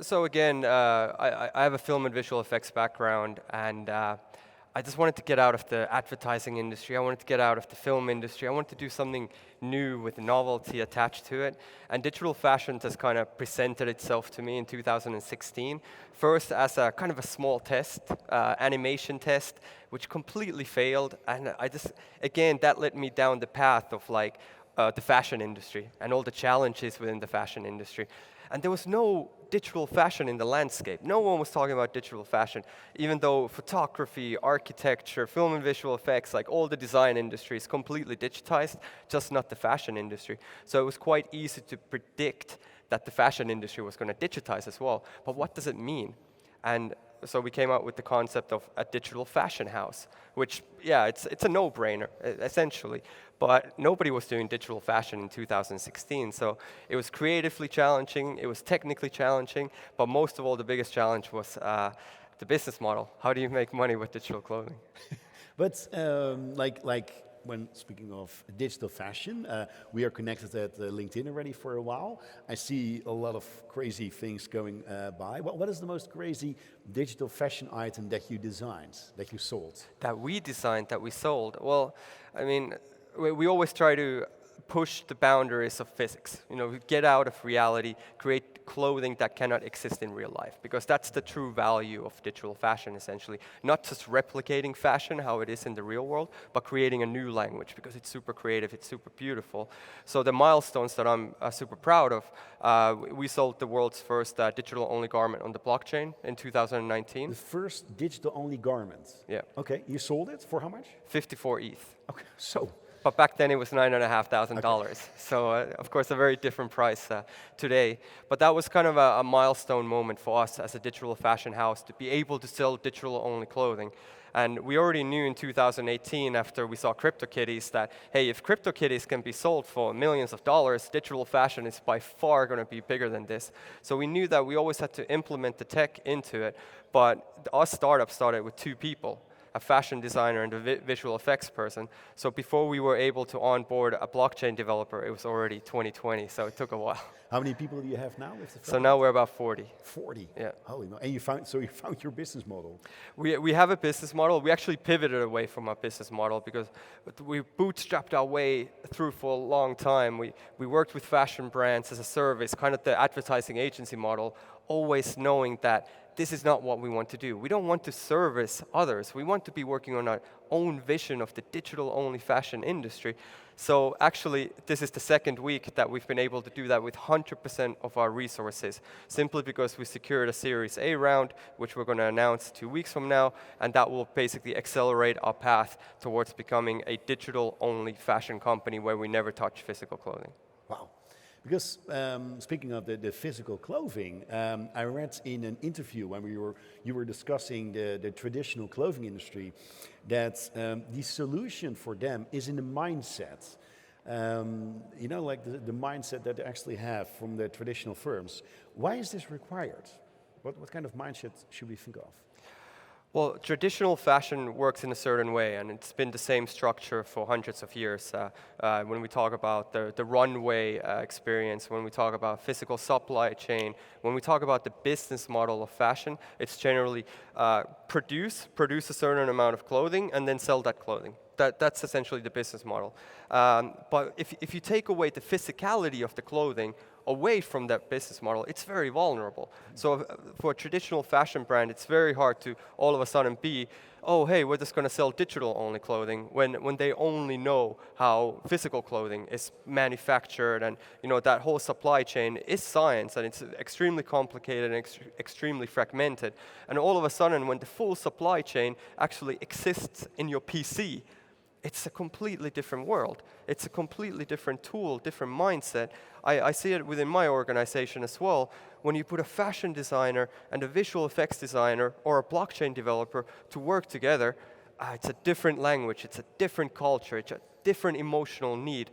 So again, I have a film and visual effects background, and I just wanted to get out of the advertising industry. I wanted to get out of the film industry. I wanted to do something new with novelty attached to it. And digital fashion just kind of presented itself to me in 2016. First as a kind of a small test, animation test, which completely failed. And again, that led me down the path of like the fashion industry and all the challenges within the fashion industry. And there was no digital fashion in the landscape. No one was talking about digital fashion, even though photography, architecture, film and visual effects, like all the design industry is completely digitized, just not the fashion industry. So it was quite easy to predict that the fashion industry was going to digitize as well. But what does it mean? And so we came out with the concept of a digital fashion house, which, yeah, it's a no-brainer, essentially. But nobody was doing digital fashion in 2016, so it was creatively challenging, it was technically challenging, but most of all, the biggest challenge was the business model. How do you make money with digital clothing? But like when speaking of digital fashion, we are connected at LinkedIn already for a while. I see a lot of crazy things going by. What is the most crazy digital fashion item that you designed, that you sold? That we designed, that we sold? Well, I mean, we always try to push the boundaries of physics. You know, get out of reality, create clothing that cannot exist in real life, because that's the true value of digital fashion, essentially. Not just replicating fashion, how it is in the real world, but creating a new language, because it's super creative, it's super beautiful. So the milestones that I'm super proud of, we sold the world's first digital-only garment on the blockchain in 2019. The first digital-only garment? Yeah. Okay, you sold it for how much? 54 ETH. Okay, so... But back then it was $9,500. Okay. So of course a very different price today. But that was kind of a milestone moment for us as a digital fashion house to be able to sell digital only clothing. And we already knew in 2018 after we saw Cryptotakkies that, hey, if Cryptotakkies can be sold for millions of dollars, digital fashion is by far going to be bigger than this. So we knew that we always had to implement the tech into it. But our startup started with 2 people. A fashion designer and a visual effects person. So before we were able to onboard a blockchain developer, it was already 2020, so it took a while. How many people do you have now? So now we're about 40. 40? Yeah. Holy moly. And you found your business model? We have a business model. We actually pivoted away from our business model because we bootstrapped our way through for a long time. We worked with fashion brands as a service, kind of the advertising agency model, always knowing that this is not what we want to do. We don't want to service others. We want to be working on our own vision of the digital-only fashion industry. So actually, this is the second week that we've been able to do that with 100% of our resources, simply because we secured a Series A round, which we're going to announce 2 weeks from now, and that will basically accelerate our path towards becoming a digital-only fashion company where we never touch physical clothing. Wow. Because speaking of the physical clothing, I read in an interview when you were discussing the traditional clothing industry that the solution for them is in the mindset. You know, like the mindset that they actually have from the traditional firms. Why is this required? What kind of mindset should we think of? Well, traditional fashion works in a certain way, and it's been the same structure for hundreds of years. When we talk about the runway experience, when we talk about physical supply chain, when we talk about the business model of fashion, it's generally produce a certain amount of clothing and then sell that clothing. That's essentially the business model. But if you take away the physicality of the clothing away from that business model, it's very vulnerable. So for a traditional fashion brand, it's very hard to all of a sudden be, oh, hey, we're just going to sell digital-only clothing when they only know how physical clothing is manufactured, and you know that whole supply chain is science, and it's extremely complicated and extremely fragmented. And all of a sudden, when the full supply chain actually exists in your PC, it's a completely different world. It's a completely different tool, different mindset. I see it within my organization as well. When you put a fashion designer and a visual effects designer or a blockchain developer to work together, it's a different language, it's a different culture, it's a different emotional need.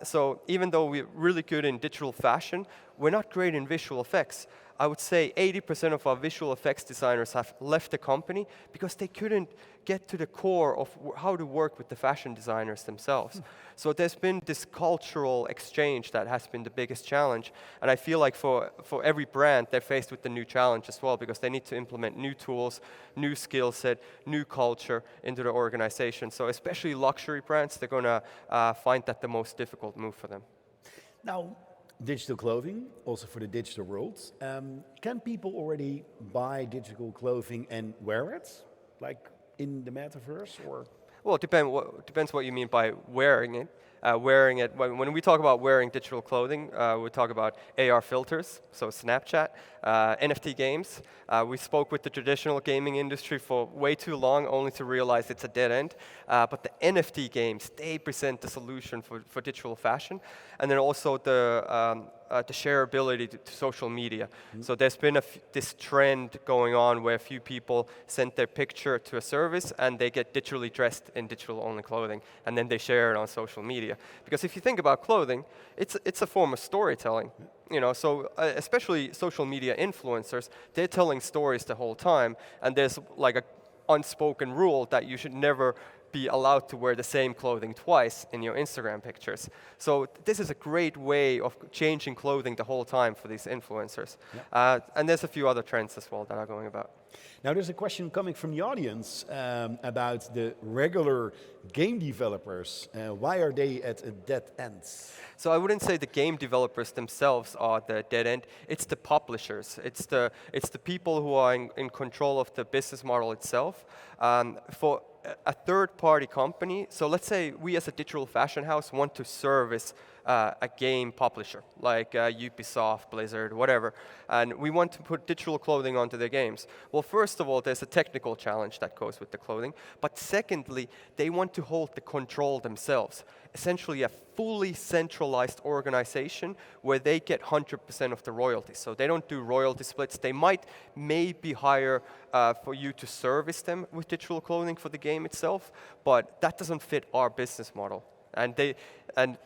So even though we're really good in digital fashion, we're not great in visual effects. I would say 80% of our visual effects designers have left the company because they couldn't get to the core of how to work with the fashion designers themselves. So there's been this cultural exchange that has been the biggest challenge. And I feel like for every brand, they're faced with the new challenge as well, because they need to implement new tools, new skill set, new culture into the organization. So especially luxury brands, they're going to find that the most difficult move for them. Now, digital clothing, also for the digital world. Can people already buy digital clothing and wear it, like in the metaverse, or? Well, it depends what you mean by wearing it. wearing it. When we talk about wearing digital clothing, we talk about AR filters, so Snapchat, NFT games. We spoke with the traditional gaming industry for way too long, only to realize it's a dead end. But the NFT games, they present the solution for digital fashion. And then also the shareability to social media. So there's been this trend going on where a few people send their picture to a service and they get digitally dressed in digital-only clothing, and then they share it on social media. Because if you think about clothing, it's a form of storytelling. You know, so especially social media influencers, they're telling stories the whole time, and there's like a unspoken rule that you should never be allowed to wear the same clothing twice in your Instagram pictures. So this is a great way of changing clothing the whole time for these influencers. Yeah. And there's a few other trends as well that are going about. Now there's a question coming from the audience about the regular game developers. Why are they at a dead end? So I wouldn't say the game developers themselves are the dead end. It's the publishers. It's the people who are in control of the business model itself. For a third-party company, so let's say we as a digital fashion house want to service a game publisher, like Ubisoft, Blizzard, whatever, and we want to put digital clothing onto their games. Well, first of all, there's a technical challenge that goes with the clothing, but secondly, they want to hold the control themselves. Essentially a fully centralized organization where they get 100% of the royalties. So they don't do royalty splits. They might maybe hire for you to service them with digital clothing for the game itself, but that doesn't fit our business model. And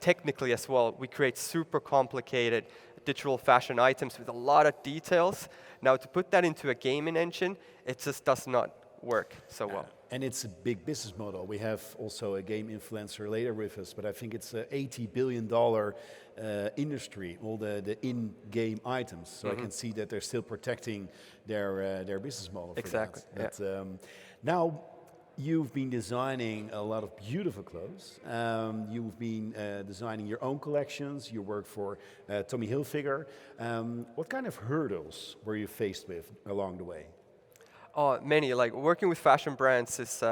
technically as well, we create super complicated digital fashion items with a lot of details. Now to put that into a gaming engine, it just does not work so well. And it's a big business model. We have also a game influencer later with us, but I think it's an $80 billion industry, all the in-game items. So I can see that they're still protecting their business model. Exactly. Yeah. Now, you've been designing a lot of beautiful clothes. You've been designing your own collections. You work for Tommy Hilfiger. What kind of hurdles were you faced with along the way? Oh, many. Like working with fashion brands is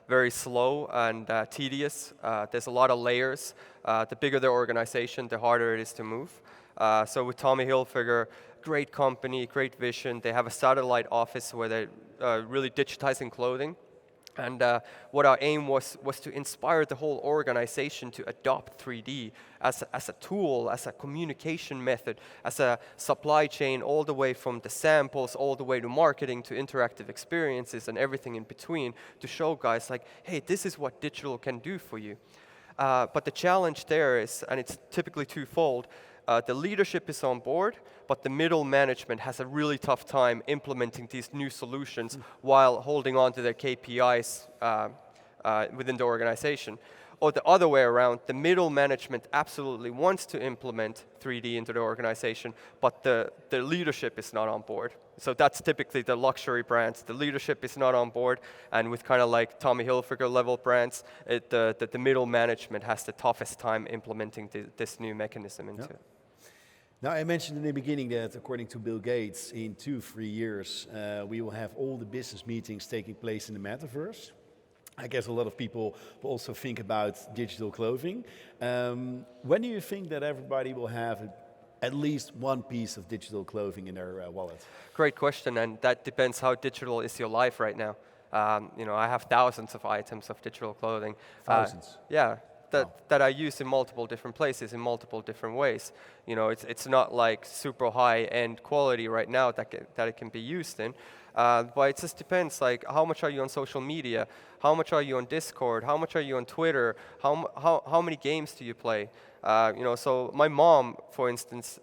very slow and tedious. There's a lot of layers. The bigger the organization, the harder it is to move. So with Tommy Hilfiger, great company, great vision. They have a satellite office where they're really digitizing clothing. And what our aim was to inspire the whole organization to adopt 3D as a tool, as a communication method, as a supply chain, all the way from the samples, all the way to marketing, to interactive experiences and everything in between, to show guys like, hey, this is what digital can do for you. But the challenge there is, and it's typically twofold, the leadership is on board, but the middle management has a really tough time implementing these new solutions while holding on to their KPIs within the organization. Or the other way around, the middle management absolutely wants to implement 3D into the organization, but the leadership is not on board. So that's typically the luxury brands. The leadership is not on board, and with kind of like Tommy Hilfiger level brands, the middle management has the toughest time implementing this new mechanism into it. Now, I mentioned in the beginning that according to Bill Gates, in 2-3 years, we will have all the business meetings taking place in the Metaverse. I guess a lot of people will also think about digital clothing. When do you think that everybody will have at least one piece of digital clothing in their wallet? Great question, and that depends how digital is your life right now. You know, I have thousands of items of digital clothing. Thousands? Yeah. That I use in multiple different places, in multiple different ways. You know, it's not like super high-end quality right now that it can be used in. But it just depends, like how much are you on social media? How much are you on Discord? How much are you on Twitter? How many games do you play? You know, so my mom, for instance,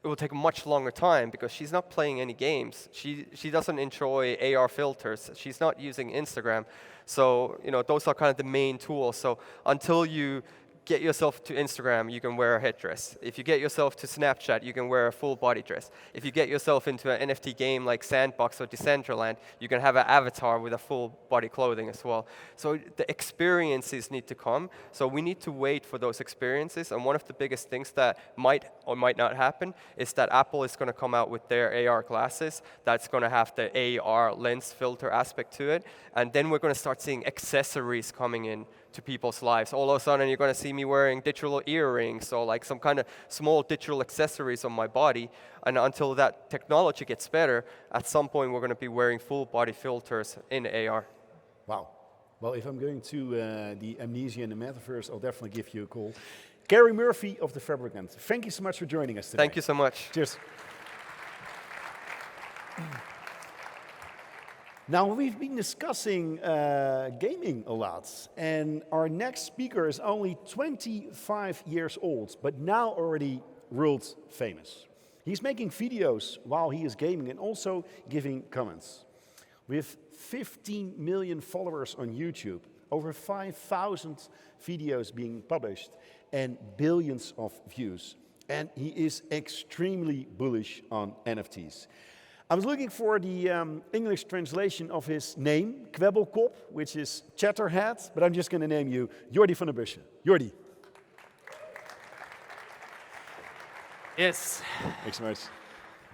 it will take a much longer time because she's not playing any games. She doesn't enjoy AR filters. She's not using Instagram. So, you know, those are kind of the main tools. So until you get yourself to Instagram, you can wear a headdress. If you get yourself to Snapchat, you can wear a full body dress. If you get yourself into an NFT game like Sandbox or Decentraland, you can have an avatar with a full body clothing as well. So the experiences need to come. So we need to wait for those experiences. And one of the biggest things that might or might not happen is that Apple is going to come out with their AR glasses that's going to have the AR lens filter aspect to it. And then we're going to start seeing accessories coming in to people's lives. All of a sudden, you're going to see see me wearing digital earrings or like some kind of small digital accessories on my body. And until that technology gets better, at some point we're going to be wearing full body filters in AR. Wow. Well, if I'm going to the Amnesia and the Metaverse, I'll definitely give you a call. Gary Murphy of the Fabricant, thank you so much for joining us today. Thank you so much. Cheers. Now, we've been discussing gaming a lot, and our next speaker is only 25 years old, but now already world famous. He's making videos while he is gaming and also giving comments. With 15 million followers on YouTube, over 5,000 videos being published, and billions of views. And he is extremely bullish on NFTs. I was looking for the English translation of his name, Kwebbelkop, which is Chatterhead, but I'm just going to name you Jordi van der Bussen. Jordi. Yes. Thanks so much.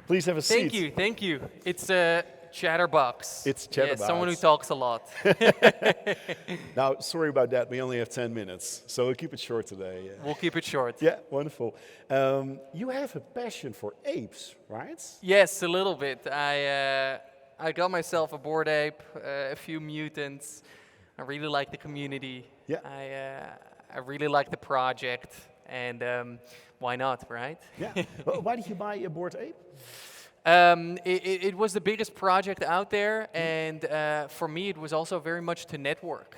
Please have a seat. Thank you. It's a chatterbox. It's chatterbox. Yes, someone who talks a lot. Now, sorry about that. We only have 10 minutes, so we'll keep it short today. We'll keep it short. Yeah, wonderful. You have a passion for apes, right? Yes, a little bit. I got myself a bored ape, a few mutants. I really like the community. Yeah. I really like the project, and why not, right? Yeah. Well, why did you buy a bored ape? It was the biggest project out there, and for me it was also very much to network.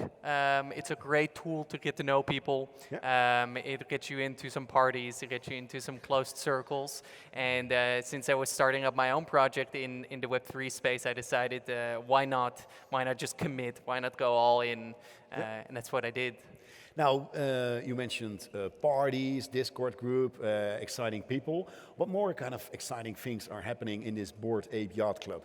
It's a great tool to get to know people. Yeah. It gets you into some parties, it gets you into some closed circles, and since I was starting up my own project in the Web3 space, I decided why not just commit, why not go all in, and that's what I did. Now, you mentioned parties, Discord group, exciting people. What more kind of exciting things are happening in this Bored Ape Yacht Club?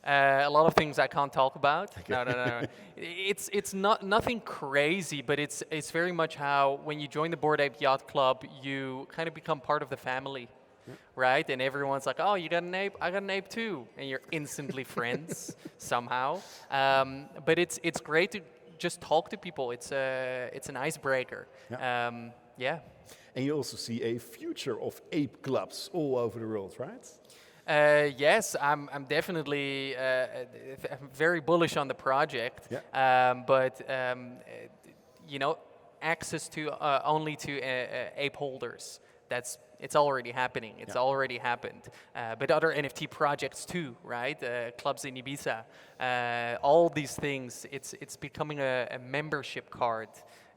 A lot of things I can't talk about. Okay. No. It's not nothing crazy, but it's very much how when you join the Bored Ape Yacht Club, you kind of become part of the family, right? And everyone's like, "Oh, you got an ape? I got an ape too," and you're instantly friends somehow. But it's great to just talk to people. It's an icebreaker. Yeah. And you also see a future of ape clubs all over the world, right? Yes, I'm definitely very bullish on the project. Yeah. But you know, access to only to ape holders. It's already happening. It's already happened. But other NFT projects too, right? Clubs in Ibiza, all these things. It's becoming a membership card.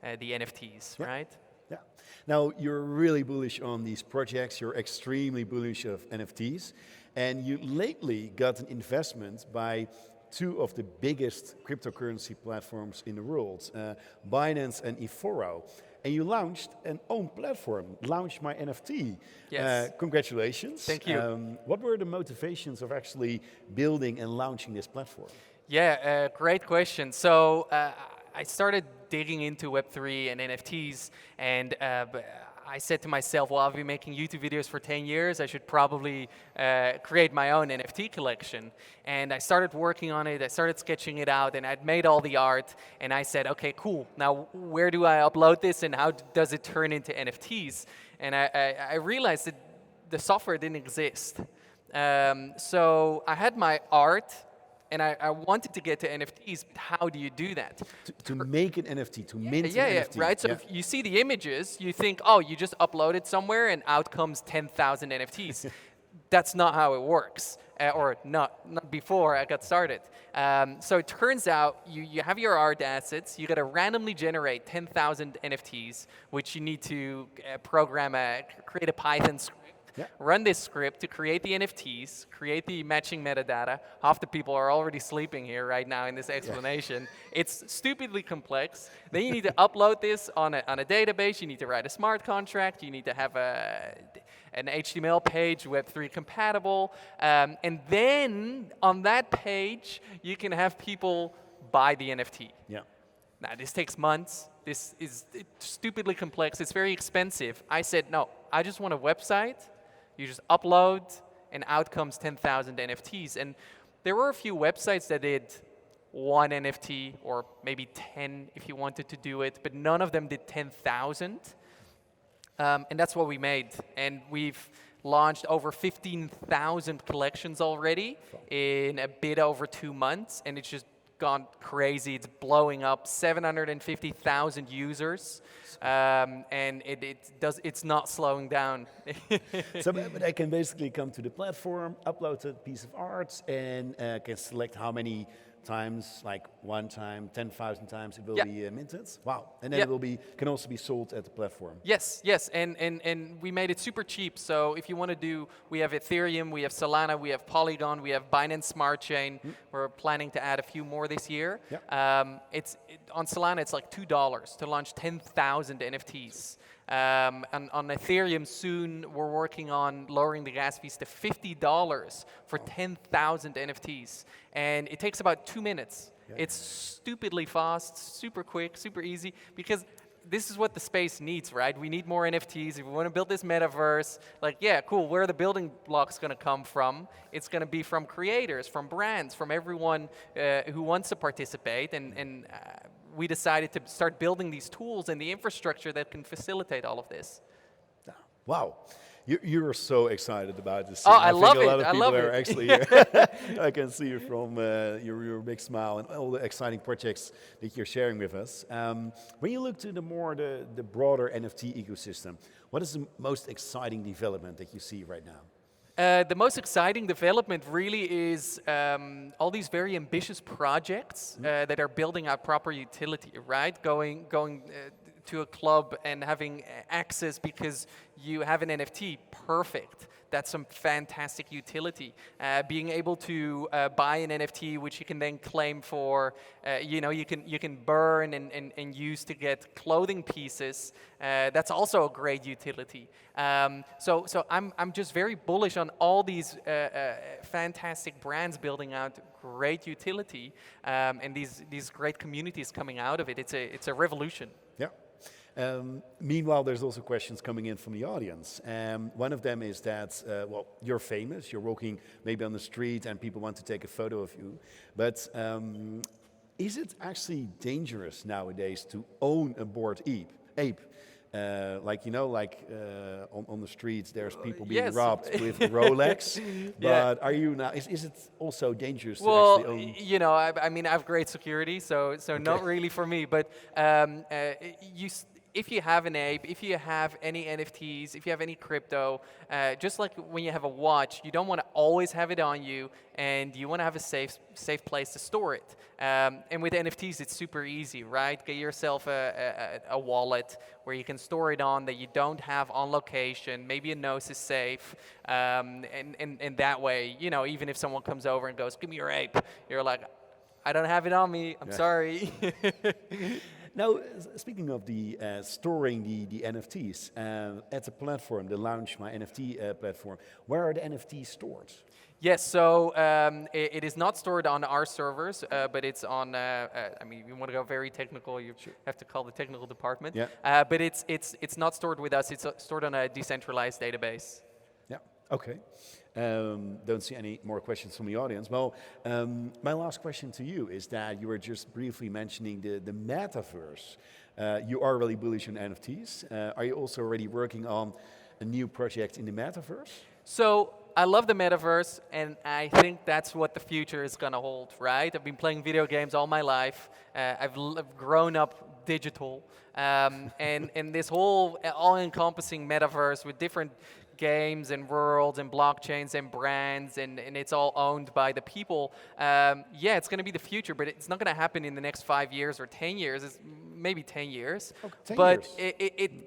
The NFTs, right? Yeah. Now you're really bullish on these projects. You're extremely bullish of NFTs, and you lately got an investment by two of the biggest cryptocurrency platforms in the world, Binance and eToro. And you launched an own platform, Launch My NFT. Yes. Congratulations. Thank you. What were the motivations of actually building and launching this platform? Yeah, great question. So I started digging into Web3 and NFTs, and I said to myself, well, I've been making YouTube videos for 10 years. I should probably create my own NFT collection. And I started working on it. I started sketching it out, and I'd made all the art. And I said, okay, cool. Now, where do I upload this, and how does it turn into NFTs? And I realized that the software didn't exist. So I had my art, and I wanted to get to NFTs, but how do you do that? To make an NFT, to mint an NFT. Right? So if you see the images, you think, oh, you just upload it somewhere and out comes 10,000 NFTs. That's not how it works, or not before I got started. So it turns out you have your art assets, you got to randomly generate 10,000 NFTs, which you need to create a Python script. Yeah. Run this script to create the NFTs, create the matching metadata. Half the people are already sleeping here right now in this explanation. Yeah. It's stupidly complex. Then you need to upload this on a database. You need to write a smart contract. You need to have an HTML page, Web3 compatible. And then on that page, you can have people buy the NFT. Yeah. Now, this takes months. This is stupidly complex. It's very expensive. I said, no, I just want a website. You just upload, and out comes 10,000 NFTs. And there were a few websites that did one NFT, or maybe 10 if you wanted to do it, but none of them did 10,000. And that's what we made. And we've launched over 15,000 collections already in a bit over 2 months, and it's just gone crazy. It's blowing up, 750,000 users, and it's not slowing down. So but I can basically come to the platform, upload a piece of art, and can select how many times, like 1 time, 10,000 times it will be minted. Wow. And then it will be, can also be sold at the platform. Yes, and we made it super cheap. So if you want to do, we have Ethereum, we have Solana, we have Polygon, we have Binance Smart Chain. We're planning to add a few more this year. On Solana, it's like $2 to launch 10,000 NFTs. And on Ethereum soon, we're working on lowering the gas fees to $50 for 10,000 NFTs. And it takes about 2 minutes. It's stupidly fast, super quick, super easy, because this is what the space needs, right? We need more NFTs. If we want to build this metaverse, like, yeah, cool, where are the building blocks going to come from? It's going to be from creators, from brands, from everyone who wants to participate. And we decided to start building these tools and the infrastructure that can facilitate all of this. Wow. You're so excited about this. Oh, I love it. A lot of I people love are it. actually, I can see you from your big smile and all the exciting projects that you're sharing with us. When you look to the broader NFT ecosystem, what is the most exciting development that you see right now? The most exciting development really is all these very ambitious projects that are building out proper utility, right? Going to a club and having access because you have an NFT, perfect. That's some fantastic utility. Being able to buy an NFT, which you can then claim for, you can burn and use to get clothing pieces. That's also a great utility. So I'm just very bullish on all these fantastic brands building out great utility, and these great communities coming out of it. It's a revolution. Yeah. Meanwhile, there's also questions coming in from the audience. One of them is that, well, you're famous, you're walking maybe on the street and people want to take a photo of you, but is it actually dangerous nowadays to own a bored ape? On the streets there's people being robbed with Rolex, but are you now, is it also dangerous to actually own? I mean, I have great security, so not really for me, but if you have an ape, if you have any NFTs, if you have any crypto, just like when you have a watch, you don't want to always have it on you, and you want to have a safe place to store it. And with NFTs, it's super easy, right? Get yourself a wallet where you can store it on that you don't have on location. Maybe it knows it's safe, and that way, even if someone comes over and goes, "Give me your ape," you're like, "I don't have it on me. I'm sorry." Now, speaking of the storing the NFTs at the platform, the Launch My NFT platform, where are the NFTs stored? Yes, so it is not stored on our servers, but it's on. I mean, if you want to go very technical, you have to call the technical department. Yeah. But it's not stored with us. It's stored on a decentralized database. Yeah. Okay. Don't see any more questions from the audience. Well, my last question to you is that you were just briefly mentioning the Metaverse. You are really bullish on NFTs. Are you also already working on a new project in the Metaverse? So I love the Metaverse, and I think that's what the future is going to hold, right? I've been playing video games all my life. I've grown up digital. And this whole all-encompassing Metaverse with different games and worlds and blockchains and brands, and it's all owned by the people. It's going to be the future, but it's not going to happen in the next 5 years or 10 years. It's maybe 10 years. Okay, 10 but years.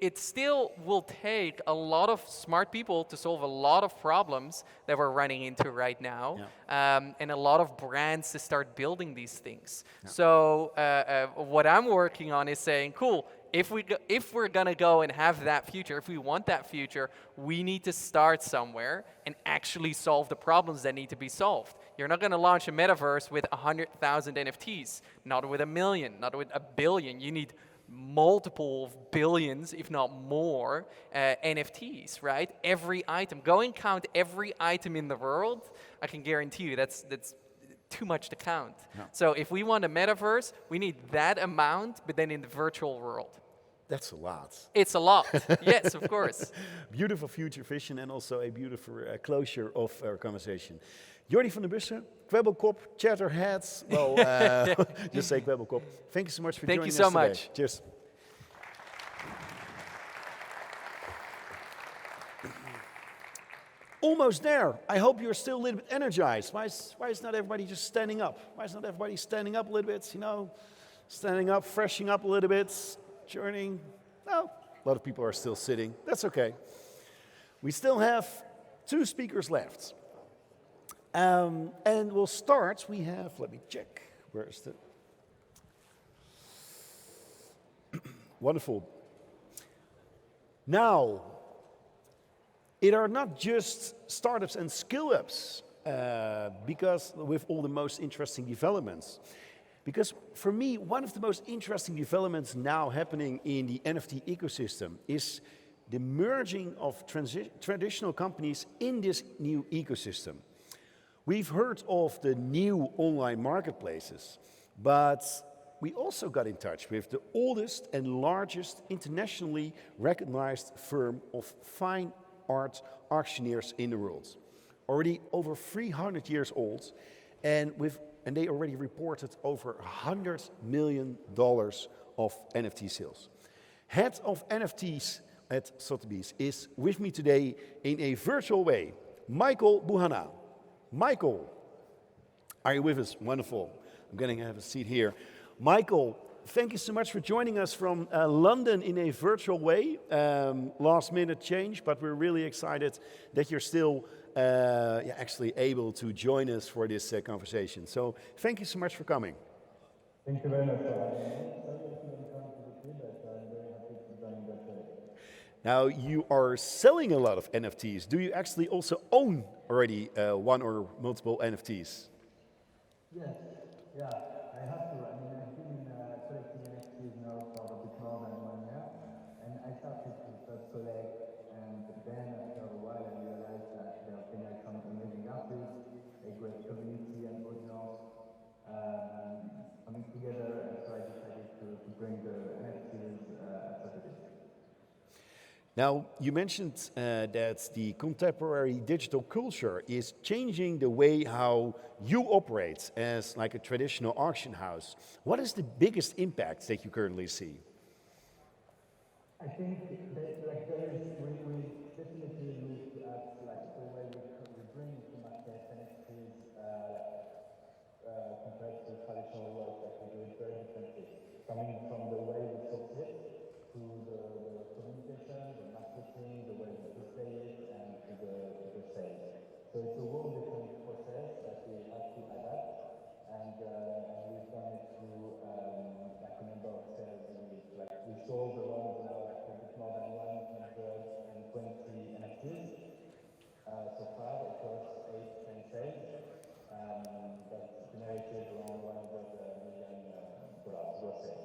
It still will take a lot of smart people to solve a lot of problems that we're running into right now, and a lot of brands to start building these things. Yeah. So what I'm working on is saying, cool, if we're going to go and have that future, if we want that future, we need to start somewhere and actually solve the problems that need to be solved. You're not going to launch a metaverse with 100,000 NFTs, not with 1 million, not with 1 billion. You need multiple billions, if not more, NFTs, right? Every item. Go and count every item in the world. I can guarantee you that's too much to count. No. So if we want a metaverse, we need that amount, but then in the virtual world. That's a lot. It's a lot. Yes, of course. Beautiful future vision and also a beautiful closure of our conversation. Jordi van der Bussen, Kwebbelkop, Chatterheads. Well, just say Kwebbelkop. Thank you so much for joining us today. Thank you so much. Cheers. Almost there. I hope you're still a little bit energized. Why is not everybody just standing up? Why is not everybody standing up a little bit, you know? Standing up, freshening up a little bit, journeying. No, a lot of people are still sitting. That's okay. We still have 2 speakers left. And we'll start. We have, let me check. Where is the... Wonderful. Now, it are not just startups and skill-ups, because with all the most interesting developments. Because for me, one of the most interesting developments now happening in the NFT ecosystem is the merging of traditional companies in this new ecosystem. We've heard of the new online marketplaces, but we also got in touch with the oldest and largest internationally recognized firm of fine art auctioneers in the world. Already over 300 years old, and they already reported over $100 million of NFT sales. Head of NFTs at Sotheby is with me today in a virtual way, Michael Buhana. Michael, are you with us? Wonderful. I'm going to have a seat here. Michael, thank you so much for joining us from London in a virtual way. Last minute change, but we're really excited that you're still actually able to join us for this conversation. So thank you so much for coming. Thank you very much for having me. Sorry I couldn't come to the team, but I'm very happy to join that day. Now, you are selling a lot of NFTs. Do you actually also own already one or multiple NFTs? Yes, yeah, I have to. I mean, I've been collecting NFTs now for a bit more than 1 year, and I started to first collect, and then after a while I realized that there have been some amazing artists, a great community and audience coming together, and so I decided to bring the NFTs at Sotheby. Now, you mentioned that the contemporary digital culture is changing the way how you operate as like a traditional auction house. What is the biggest impact that you currently see? I think that like we definitely look at like the way we bring to market NFTs compared to traditional work that we do it very differently. Coming from the way we source it to the communication, the marketing, the way we display it, and to the sales. So it's a whole different process that we have to adapt, and we've done it through like a number of sales. We sold around like a bit more than 120 NFTs so far across 8 sales that generated around $100 million gross sales.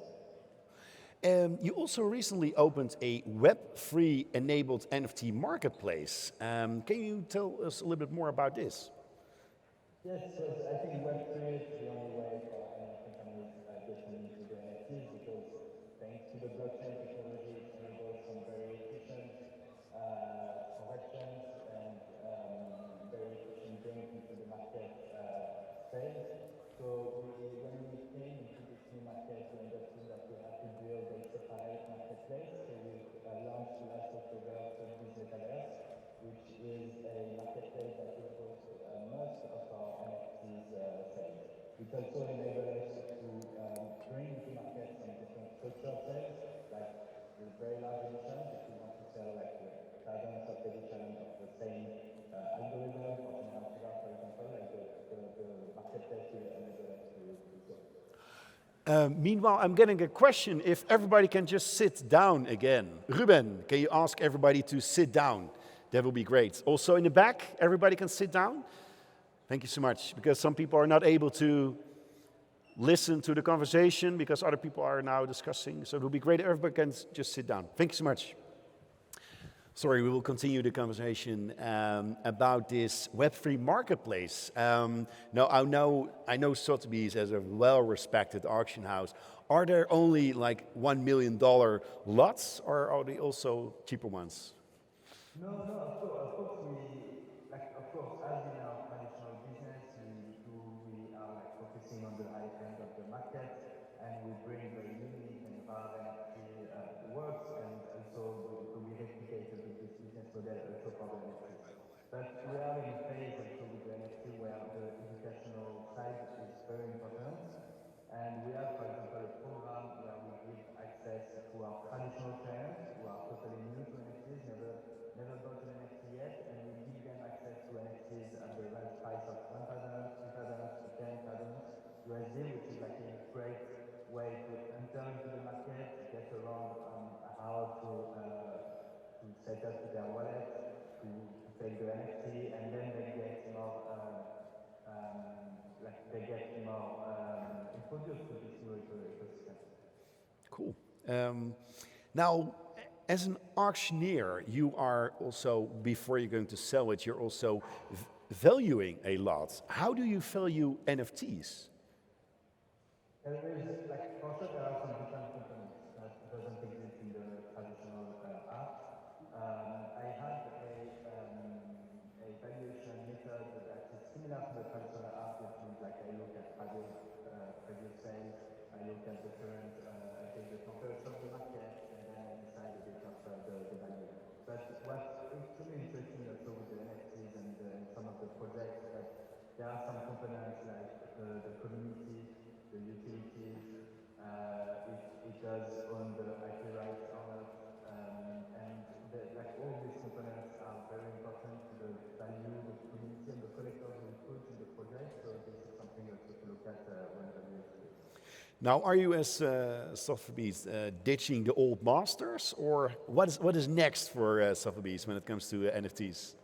You also recently opened a Web3 enabled NFT marketplace. Can you tell us a little bit more about this? Yes, so I think Web3 is the only way for any companies getting into the NFTs because thanks to the blockchain technology, it enables some very efficient transactions and very efficient bring into the market sales. So when we came into this new market, we understood that we had to build a separate marketplace. So we launched last October Sotheby's Metaverse, which is a marketplace that will host most of our NFTs sales. It also enables us to bring to market some different structured sales, like with very large editions. If we want to sell like thousands of editions of the same algorithm for Amnesia, for example, like the marketplace will enable us to do so. Meanwhile, I'm getting a question if everybody can just sit down again. Ruben, can you ask everybody to sit down? That will be great. Also in the back, everybody can sit down. Thank you so much, because some people are not able to listen to the conversation because other people are now discussing. So it will be great if everybody can just sit down. Thank you so much. Sorry, we will continue the conversation about this Web3 marketplace. Now, I know Sotheby's as a well-respected auction house. Are there only like $1 million lots, or are they also cheaper ones? No, of course, of course, as in our traditional business, we are like focusing on the high end of the market, and we bring very unique and rare NFT works, and also we replicate a bit this business model also for the NFTs. But we are in a phase also with the NFT where the educational side is very important, and we have, for example, a program where we give access to our traditional clients who are totally new to NFTs, never bought an NFT yet, and we give them access to NFTs at the range price of 1,000, 2,000 to 10,000 USD, which is like a great way to enter into the market, get around how to set up their wallet, to take the NFT, and then they get more introduced to this new ecosystem. Cool. Now, as an auctioneer, you are also, before you're going to sell it, you're also valuing a lot. How do you value NFTs? There is, like, for sure, there are some different components that doesn't exist in the traditional art. I have a valuation method that is similar to the traditional art, which means like I look at previous sales, I look at the current, I take the comparison of the market, and then I decide a bit of the value. But what's extremely interesting also with the NFTs and some of the projects, that there are some components like the community, the utilities, it does own the IP rights or not, and like all these components are very important to the value the community and the collectors will put in the project, so this is something also to look at when evaluating. Now, are you as Sotheby's ditching the old masters, or what is next for Sotheby's when it comes to NFTs?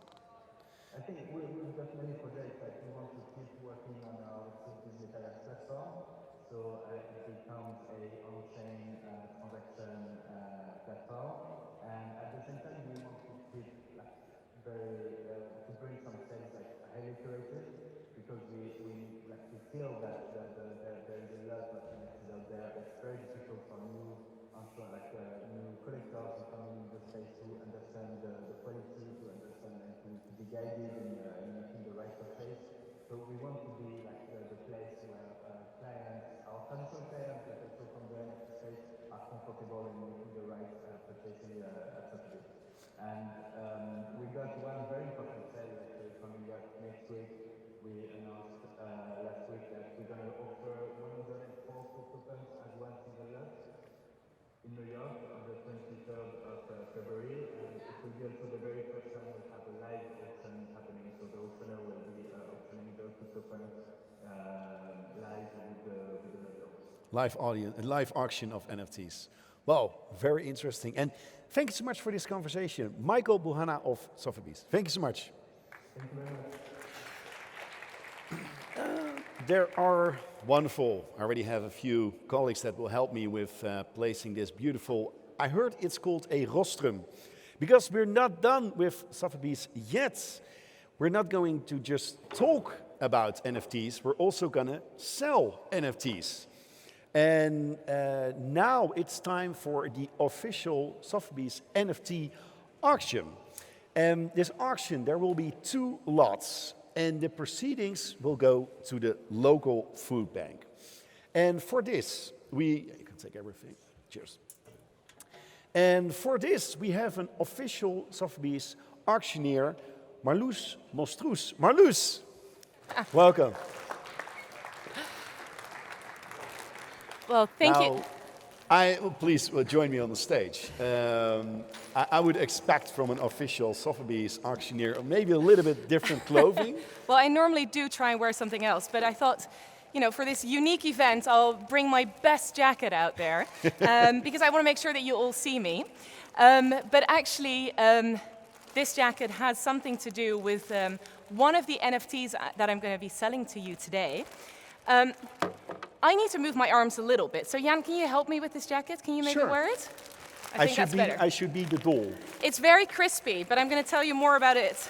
I think we've got many projects that we want to keep working on our Sotheby's Metaverse platform, so it becomes a on-chain transaction platform, and at the same time we want to keep like to bring some sales like highly curated, because we feel that there is a lot of NFTs out there. It's very difficult for new collectors who come in the space to understand the quality, to understand and to be guided in making the right purchase. So we want to be like the place where clients, our traditional clients, but also from the NFT space, are comfortable in making the right purchasing at Sotheby's. And we got one very important sale actually coming up next week. We announced last week that we're going to offer 104 tokens as one single lot in New York on the 23rd of February, and it will be also the very first time we have a live auction happening. So the auctioneer will be auctioning those tokens live with the audience. Live auction of NFTs. Well, very interesting. And thank you so much for this conversation. Michael Buhana of Sotheby's. Thank you so much. Thank you very much. There are wonderful. I already have a few colleagues that will help me with placing this beautiful. I heard it's called a rostrum, because we're not done with Sotheby's yet. We're not going to just talk about NFTs. We're also gonna sell NFTs. And now it's time for the official Sotheby's NFT auction. And this auction, there will be 2 lots. And the proceedings will go to the local food bank. And for this, you can take everything. Cheers. And for this, we have an official Sotheby's auctioneer, Marloes Mostruus. Marloes, welcome. Well, thank you. Please join me on the stage. I would expect from an official Sotheby's auctioneer maybe a little bit different clothing. Well, I normally do try and wear something else, but I thought, for this unique event, I'll bring my best jacket out there because I want to make sure that you all see me. But actually, this jacket has something to do with one of the NFTs that I'm going to be selling to you today. I need to move my arms a little bit. So Jan, can you help me with this jacket? Can you maybe wear it? I think that's better. I should be the doll. It's very crispy, but I'm going to tell you more about it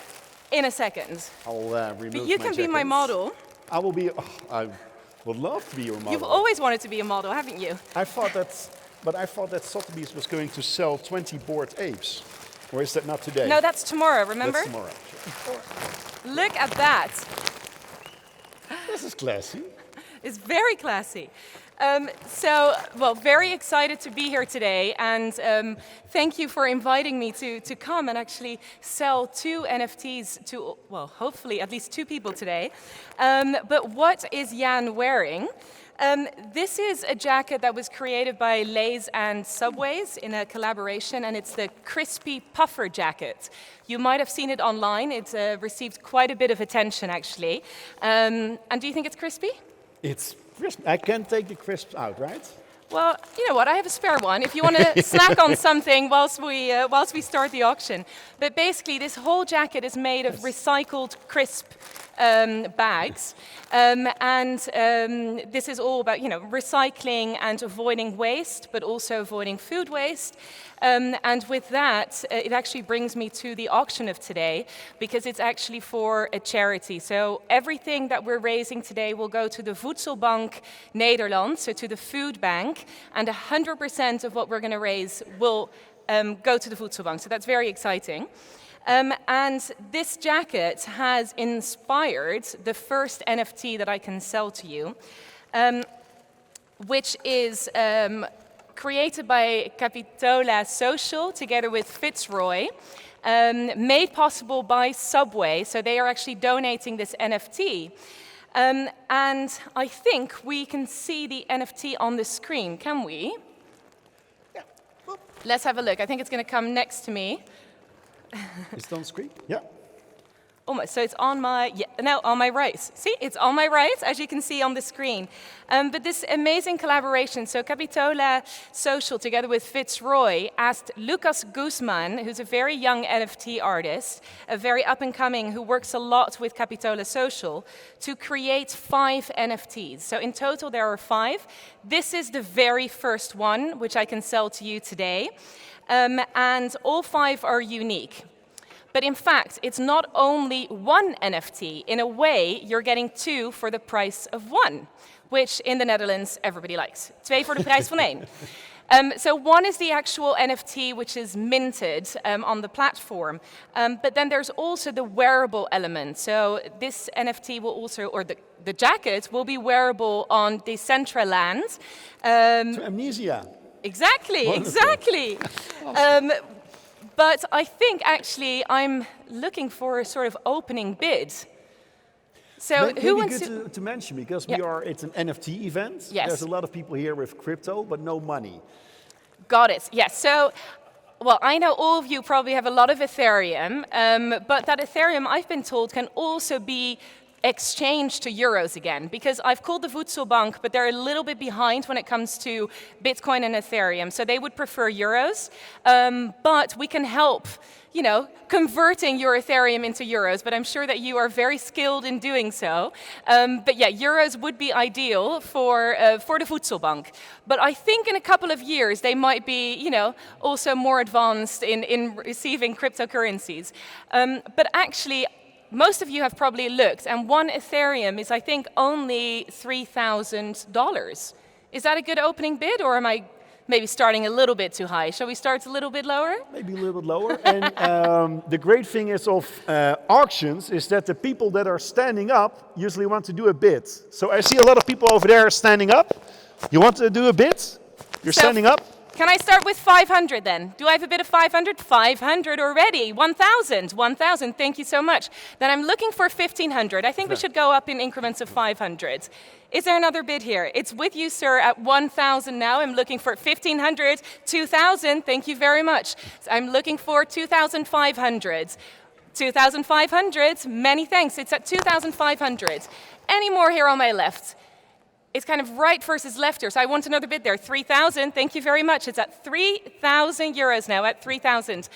in a second. I'll remove But you my can be my jacket. model. I will be. Oh, I would love to be your model. You've always wanted to be a model, haven't you? I thought that Sotheby was going to sell 20 bored apes. Or is that not today? No, that's tomorrow, remember? That's tomorrow. Look at that. This is classy. It's very classy. Very excited to be here today, and thank you for inviting me to come and actually sell 2 NFTs to, well, hopefully at least 2 people today. But what is Jan wearing? This is a jacket that was created by Lay's and Subway's in a collaboration, and it's the Crispy Puffer jacket. You might have seen it online. It's received quite a bit of attention, actually. And do you think it's crispy? It's crisp. I can take the crisps out, right? Well, you know what? I have a spare one if you want to snack on something whilst we start the auction. But basically, this whole jacket is made of recycled crisp bags, this is all about recycling and avoiding waste, but also avoiding food waste. And with that, it actually brings me to the auction of today, because it's actually for a charity. So everything that we're raising today will go to the Voedselbank Nederlands, so to the food bank, and 100% of what we're going to raise will go to the Voedselbank. So that's very exciting. And this jacket has inspired the first NFT that I can sell to you, which is created by Capitola Social together with Fitzroy, made possible by Subway. So they are actually donating this NFT. And I think we can see the NFT on the screen, can we? Yeah. Let's have a look. I think it's going to come next to me. Is it on screen? Yeah. Almost. So it's on my, on my right. See, it's on my right, as you can see on the screen. But this amazing collaboration, so Capitola Social, together with Fitzroy, asked Lucas Guzman, who's a very young NFT artist, a very up-and-coming, who works a lot with Capitola Social, to create 5 NFTs. So in total, there are 5. This is the very first one, which I can sell to you today. And all 5 are unique. But in fact, it's not only one NFT. In a way, you're getting 2 for the price of 1, which in the Netherlands, everybody likes. 2 voor de prijs van 1. So one is the actual NFT, which is minted on the platform. But then there's also the wearable element. So this NFT will also, or the jacket will be wearable on Decentraland. So Amnesia. Exactly, Wonderful. Exactly. But I think actually I'm looking for a sort of opening bid. So who wants good to mention, because Yeah. it's an NFT event. Yes. There's a lot of people here with crypto, but no money. Got it. Yes. So, well, I know all of you probably have a lot of Ethereum, but that Ethereum, I've been told, can also be exchanged to euros again, because I've called the Voedselbank, but they're a little bit behind when it comes to Bitcoin and Ethereum, so they would prefer euros. But we can help, converting your Ethereum into euros, but I'm sure that you are very skilled in doing so. But yeah, euros would be ideal for the Voedselbank. But I think in a couple of years, they might be, also more advanced in receiving cryptocurrencies. But actually, most of you have probably looked, and 1 Ethereum is, I think, only $3,000. Is that a good opening bid, or am I maybe starting a little bit too high? Shall we start a little bit lower? Maybe a little bit lower. And the great thing is of auctions is that the people that are standing up usually want to do a bid. So I see a lot of people over there standing up. You want to do a bid? You're standing up? Can I start with 500 then? Do I have a bid of 500? 500 already. 1,000. 1,000. Thank you so much. Then I'm looking for 1,500. I think we should go up in increments of 500. Is there another bid here? It's with you, sir, at 1,000 now. I'm looking for 1,500, 2,000. Thank you very much. I'm looking for 2,500. 2,500. Many thanks. It's at 2,500. Any more here on my left? It's kind of right versus left here, so I want another bid there. 3,000, thank you very much. It's at 3,000 euros now, at 3,000.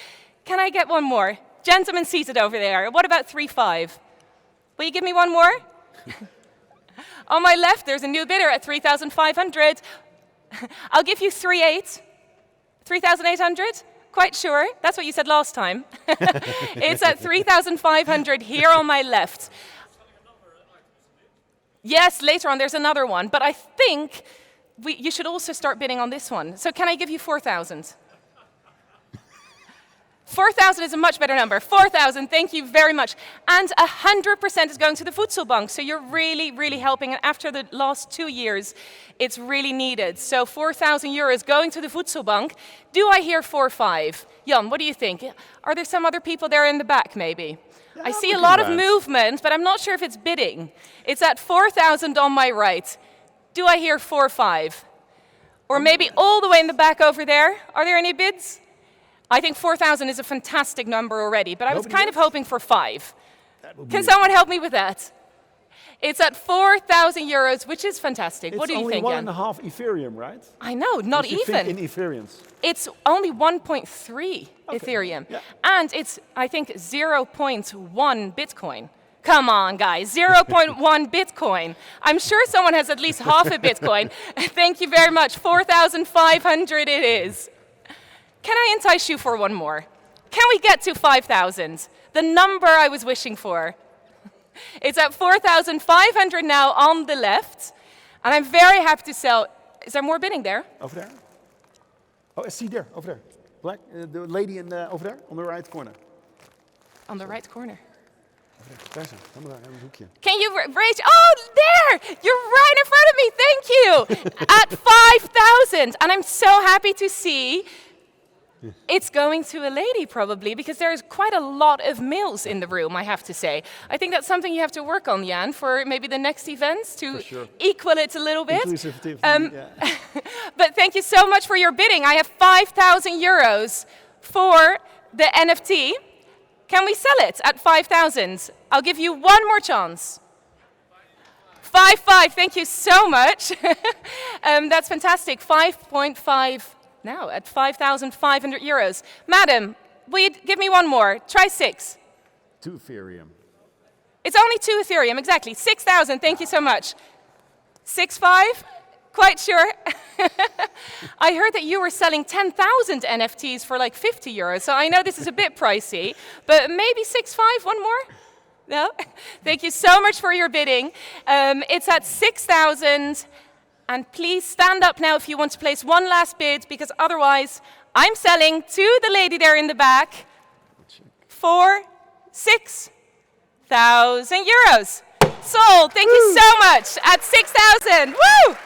Can I get one more? Gentleman seated over there. What about 3,500? Will you give me one more? On my left, there's a new bidder at 3,500. I'll give you 3,800. 3,800? Quite sure. That's what you said last time. It's at 3,500 here on my left. Yes, later on there's another one, but I think you should also start bidding on this one. So can I give you 4,000? 4,000 is a much better number. 4,000, thank you very much. And 100% is going to the Voedselbank. So you're really, really helping. And after the last 2 years, it's really needed. So 4,000 euros going to the Voedselbank. Do I hear 4-5? Jan, what do you think? Are there some other people there in the back, maybe? Yeah, I see a lot of movement, but I'm not sure if it's bidding. It's at 4,000 on my right. Do I hear 4-5? Or maybe all the way in the back over there? Are there any bids? I think 4,000 is a fantastic number already, but I was kind of hoping for 5. Can someone help me with that? It's at 4,000 euros, which is fantastic. What do you think, Jan? It's only 1.5 Ethereum, right? I know, not even. In Ethereums. It's only 1.3 Ethereum. Yeah. And it's, I think, 0.1 Bitcoin. Come on, guys, 0.1 Bitcoin. I'm sure someone has at least half a Bitcoin. Thank you very much. 4,500 it is. Can I entice you for one more? Can we get to 5,000? The number I was wishing for. It's at 4,500 now on the left. And I'm very happy to sell. Is there more bidding there? Over there. Oh, I see there, over there. Black, the lady over there, on the right corner. On the right corner. Daar zijn, helemaal een hoekje. Can you raise? Oh, there! You're right in front of me. Thank you. At 5,000, and I'm so happy to see it's going to a lady probably because there's quite a lot of males in the room. I have to say. I think that's something you have to work on, Jan, for maybe the next events to equal it a little bit. But thank you so much for your bidding. I have 5,000 euros for the NFT. Can we sell it at 5,000? I'll give you one more chance. 5.5, thank you so much. That's fantastic, 5.5 now at 5,500 euros. Madam, will you give me one more? Try 6. 2 Ethereum. It's only 2 Ethereum, exactly. 6,000, thank you so much. 6.5? Quite sure. I heard that you were selling 10,000 NFTs for like 50 euros, so I know this is a bit pricey, but maybe 6.5, one more? No? Thank you so much for your bidding. It's at 6,000, and please stand up now if you want to place one last bid, because otherwise I'm selling to the lady there in the back for 6,000 euros. Sold, thank you so much, at 6,000, woo!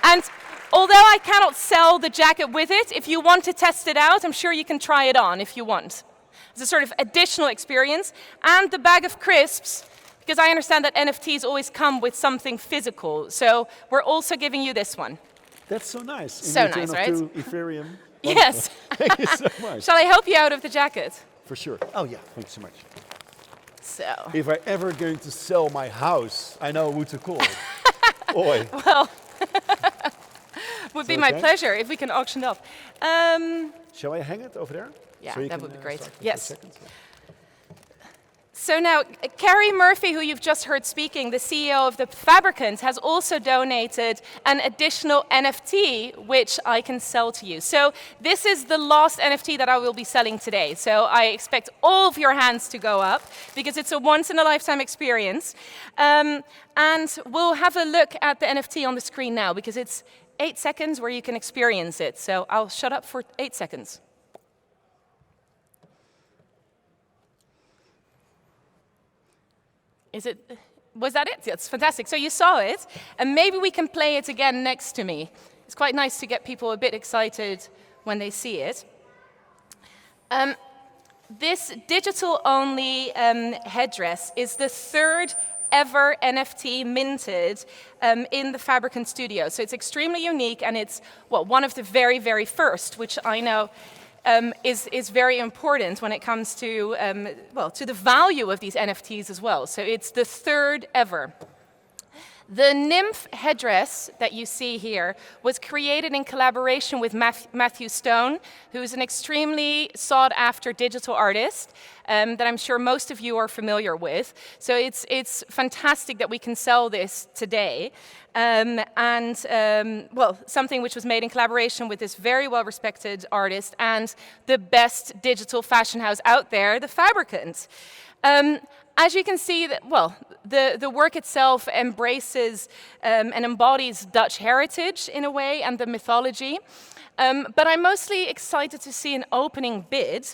And although I cannot sell the jacket with it, if you want to test it out, I'm sure you can try it on if you want. It's a sort of additional experience. And the bag of crisps, because I understand that NFTs always come with something physical. So we're also giving you this one. That's so nice. So nice, right? To Ethereum. Yes. Thank you so much. Shall I help you out of the jacket? For sure. Oh yeah, thank you so much. So. If I ever going to sell my house, I know who to call. Oi. Well, would be my pleasure if we can auction it off. Shall I hang it over there? Yeah, so that would be great. Yes. So now, Carrie Murphy, who you've just heard speaking, the CEO of the Fabricant, has also donated an additional NFT, which I can sell to you. So this is the last NFT that I will be selling today. So I expect all of your hands to go up, because it's a once-in-a-lifetime experience. And we'll have a look at the NFT on the screen now, because it's 8 seconds where you can experience it. So I'll shut up for 8 seconds. Was that it? That's fantastic. So you saw it, and maybe we can play it again next to me. It's quite nice to get people a bit excited when they see it. This digital-only headdress is the 3rd ever NFT minted in the Fabricant studio. So it's extremely unique, and it's, well, one of the very, very first, which I know is very important when it comes to, well, to the value of these NFTs as well. So it's the 3rd ever. The nymph headdress that you see here was created in collaboration with Matthew Stone, who's an extremely sought-after digital artist that I'm sure most of you are familiar with. So it's fantastic that we can sell this today. Well, something which was made in collaboration with this very well-respected artist and the best digital fashion house out there, the Fabricant. As you can see, the work itself embraces and embodies Dutch heritage in a way and the mythology. But I'm mostly excited to see an opening bid.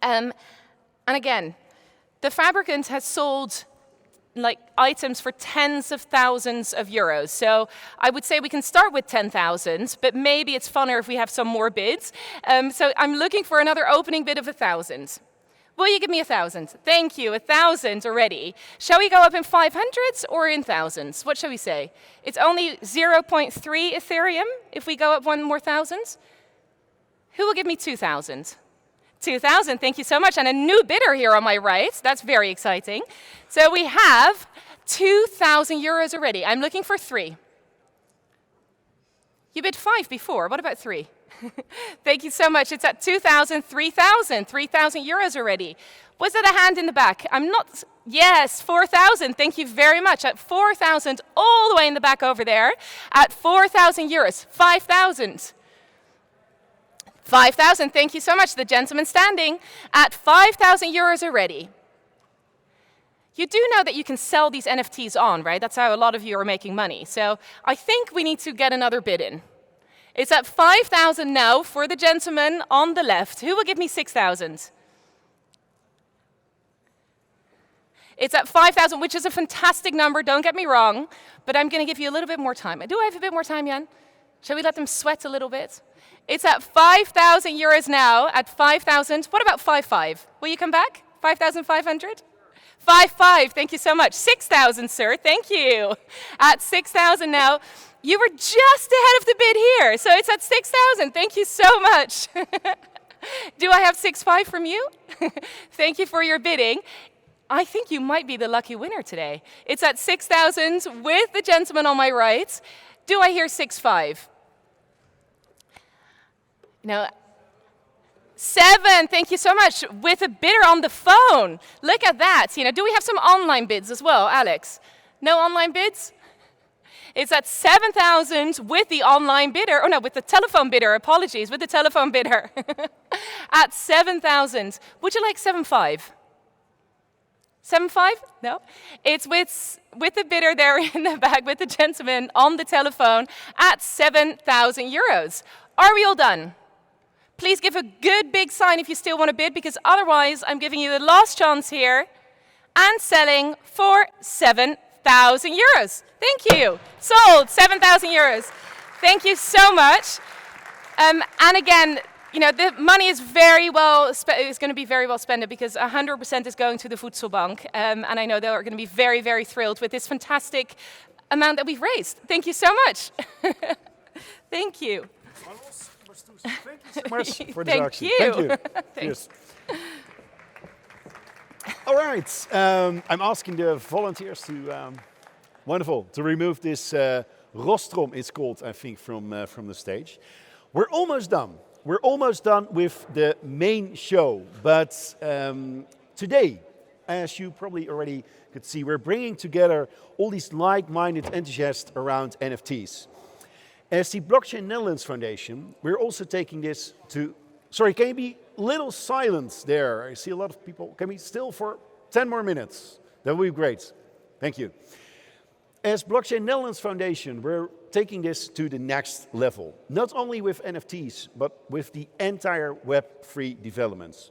And again, the Fabricant has sold items for tens of thousands of euros. So I would say we can start with 10,000, but maybe it's funner if we have some more bids. So I'm looking for another opening bid of 1,000. Will you give me 1,000? Thank you, 1,000 already. Shall we go up in 500s or in thousands? What shall we say? It's only 0.3 Ethereum if we go up one more 1,000. Who will give me 2,000? 2,000, thank you so much. And a new bidder here on my right. That's very exciting. So we have 2,000 euros already. I'm looking for 3. You bid 5 before. What about 3? Thank you so much. It's at 2,000, 3,000 euros already. Was that a hand in the back? I'm not. Yes, 4,000. Thank you very much. At 4,000, all the way in the back over there. At 4,000 euros, 5,000. 5,000. Thank you so much. The gentleman standing at 5,000 euros already. You do know that you can sell these NFTs on, right? That's how a lot of you are making money. So I think we need to get another bid in. It's at 5,000 now for the gentleman on the left. Who will give me 6,000? It's at 5,000, which is a fantastic number, don't get me wrong, but I'm going to give you a little bit more time. Do I have a bit more time, Jan? Shall we let them sweat a little bit? It's at 5,000 euros now, at 5,000. What about 5,500? Will you come back? 5,500? 5,500, thank you so much. 6,000, sir, thank you. At 6,000 now. You were just ahead of the bid here, so it's at 6,000. Thank you so much. Do I have 6,500 from you? Thank you for your bidding. I think you might be the lucky winner today. It's at 6,000 with the gentleman on my right. Do I hear 6,500? No. 7, thank you so much, with a bidder on the phone. Look at that. Do we have some online bids as well, Alex? No online bids? It's at 7,000 with the online bidder. Oh no, with the telephone bidder. Apologies, with the telephone bidder. At 7,000. Would you like 7,500? 7,500? No. It's with the bidder there in the back, with the gentleman on the telephone at 7,000 euros. Are we all done? Please give a good big sign if you still want to bid, because otherwise I'm giving you the last chance here and selling for 7,000 euros. Thank you. Sold, 7,000 euros. Thank you so much. And again, the money is very well is going to be very well spent, because 100% is going to the Voedselbank. And I know they are going to be very, very thrilled with this fantastic amount that we've raised. Thank you so much. Thank you. Thank you so much for this Thank action. you. Thank you. Thanks. Cheers. All right. I'm asking the volunteers to, to remove this rostrum, it's called, I think, from the stage. We're almost done. We're almost done with the main show. But today, as you probably already could see, we're bringing together all these like-minded enthusiasts around NFTs. As the Blockchain Netherlands Foundation, we're also taking this to... Sorry, can you be a little silent there? I see a lot of people. Can we still for 10 more minutes? That would be great. Thank you. As Blockchain Netherlands Foundation, we're taking this to the next level. Not only with NFTs, but with the entire Web3 developments.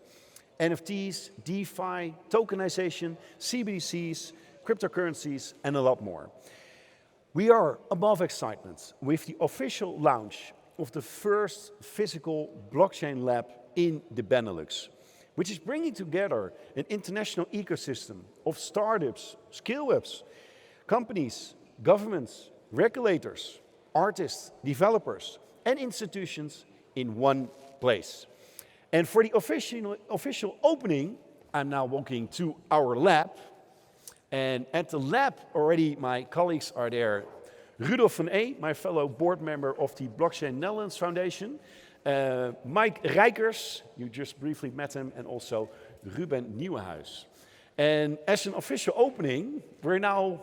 NFTs, DeFi, tokenization, CBDCs, cryptocurrencies, and a lot more. We are above excitement with the official launch of the first physical blockchain lab in the Benelux, which is bringing together an international ecosystem of startups, scale-ups, companies, governments, regulators, artists, developers, and institutions in one place. And for the official opening, I'm now walking to our lab. And at the lab, already my colleagues are there. Rudolf van E, my fellow board member of the Blockchain Netherlands Foundation. Mike Rijkers, you just briefly met him, and also Ruben Nieuwenhuis. And as an official opening, we're now,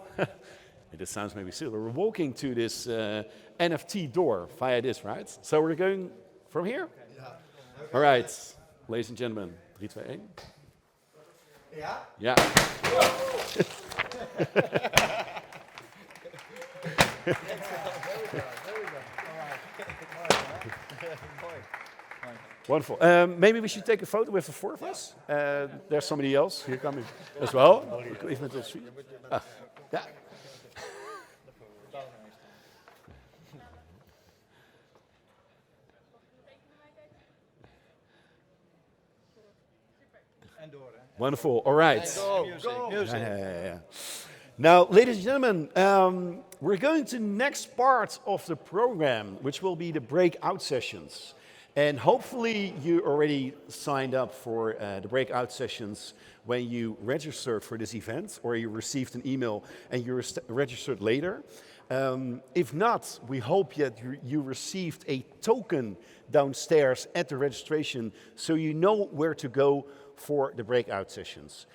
this sounds maybe silly, we're walking to this NFT door via this, right? So we're going from here? Yeah. Okay. All right, ladies and gentlemen, 3, 2, 1. Yeah? Yeah. Wonderful. Maybe we should take a photo with the four of us. There's somebody else here coming as well. Even to see. Yeah. Wonderful. All right. Music. Yeah. Now, ladies and gentlemen, we're going to the next part of the program, which will be the breakout sessions. And hopefully you already signed up for the breakout sessions when you registered for this event, or you received an email and you registered later. If not, we hope that you received a token downstairs at the registration so you know where to go for the breakout sessions.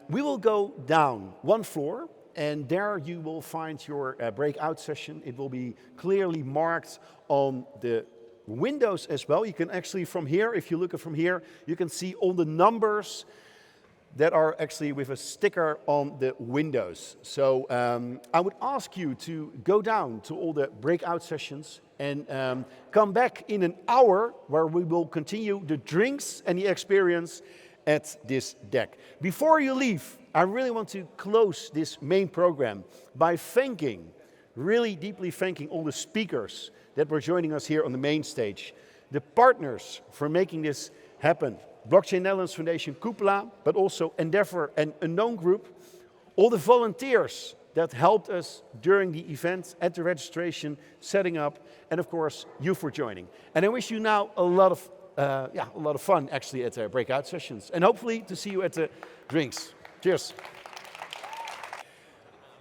We will go down one floor, and there you will find your breakout session. It will be clearly marked on the windows as well. You can actually from here, if you look at from here, you can see all the numbers that are actually with a sticker on the windows. So I would ask you to go down to all the breakout sessions and come back in an hour where we will continue the drinks and the experience at this deck. Before you leave, I really want to close this main program by thanking, really deeply thanking all the speakers that were joining us here on the main stage, the partners for making this happen, Blockchain Netherlands Foundation Cupola, but also Endeavour and Unknown Group, all the volunteers that helped us during the event, at the registration, setting up, and of course, you for joining. And I wish you now a lot of fun actually at the breakout sessions, and hopefully to see you at the drinks. Cheers.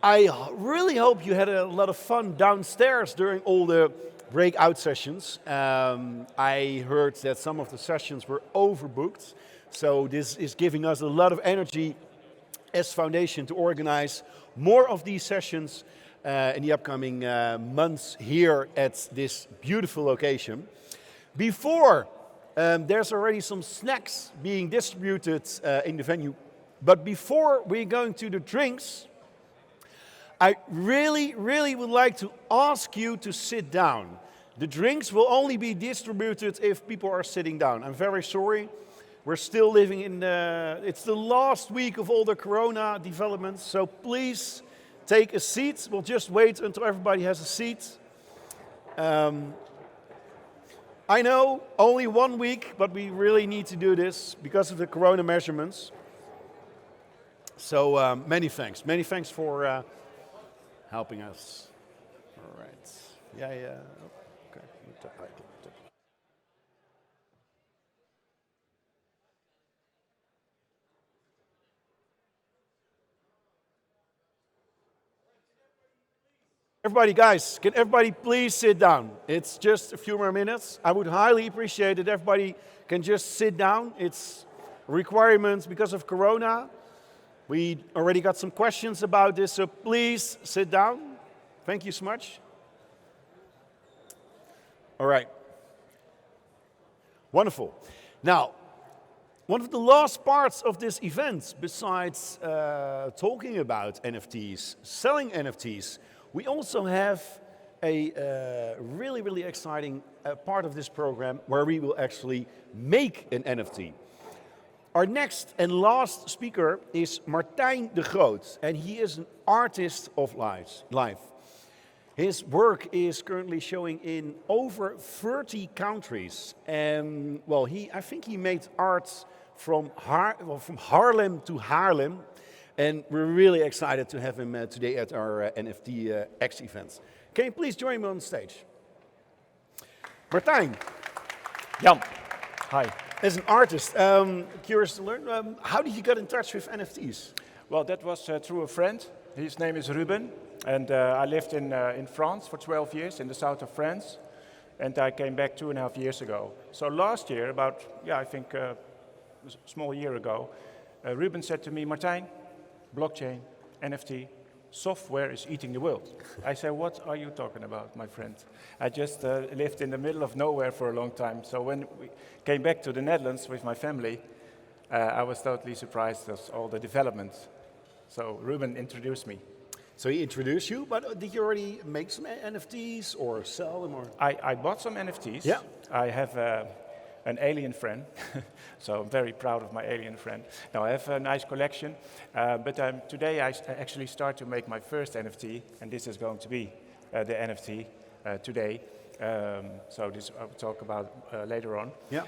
I really hope you had a lot of fun downstairs during all the breakout sessions. I heard that some of the sessions were overbooked, so this is giving us a lot of energy as foundation to organize more of these sessions in the upcoming months here at this beautiful location. Before, there's already some snacks being distributed in the venue, but before we're going to the drinks, I really would like to ask you to sit down. The drinks will only be distributed if people are sitting down. I'm very sorry. We're still living in it's the last week of all the corona developments, so please take a seat. We'll just wait until everybody has a seat. I know, only 1 week, but we really need to do this because of the corona measurements. So many thanks. Many thanks for helping us. All right. Yeah. Okay. Everybody, guys, can everybody please sit down? It's just a few more minutes. I would highly appreciate it. Everybody can just sit down. It's requirements because of corona. We already got some questions about this, so please sit down. Thank you so much. All right. Wonderful. Now, one of the last parts of this event, besides talking about NFTs, selling NFTs, we also have a really exciting part of this program where we will actually make an NFT. Our next and last speaker is Martijn de Groot, and he is an artist of life. His work is currently showing in over 30 countries, and well, I think he made art from Haarlem to Haarlem, and we're really excited to have him today at our NFTx event. Can you please join me on stage? Martijn. Jan. Hi. As an artist, curious to learn, how did you get in touch with NFTs? Well, that was through a friend. His name is Ruben, and I lived in France for 12 years, in the south of France, and I came back 2.5 years ago. So last year, about, I think a small year ago, Ruben said to me, Martijn, blockchain, NFT, software is eating the world. I said, what are you talking about, my friend? I just lived in the middle of nowhere for a long time. So when we came back to the Netherlands with my family, I was totally surprised at all the developments. So Ruben introduced me. So he introduced you, but did you already make some NFTs or sell them? Or? I bought some NFTs. Yeah. I have an alien friend, so I'm very proud of my alien friend. Now I have a nice collection, but today I actually start to make my first NFT, and this is going to be the NFT today. So this I'll talk about later on. Yeah.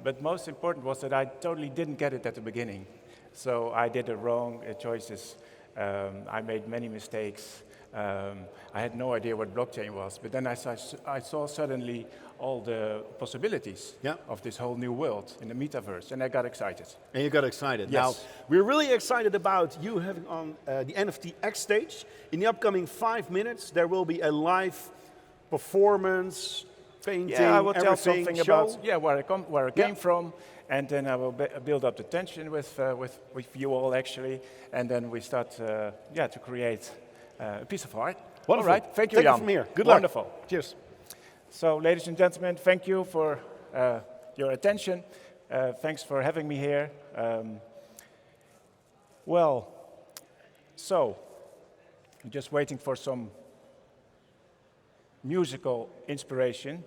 But most important was that I totally didn't get it at the beginning. So I did the wrong choices. I made many mistakes. I had no idea what blockchain was, but then I saw suddenly all the possibilities of this whole new world in the Metaverse, and I got excited. And you got excited. Yes. Now, we're really excited about you having on the NFTx stage. In the upcoming 5 minutes, there will be a live performance, painting, I will tell something show. about where I came from, and then I will build up the tension with you all actually, and then we start to create a piece of art. Wonderful. All right, thank you, Take it Jan. from here. Good luck. Wonderful. Cheers. So, ladies and gentlemen, thank you for your attention. Thanks for having me here. I'm just waiting for some musical inspiration.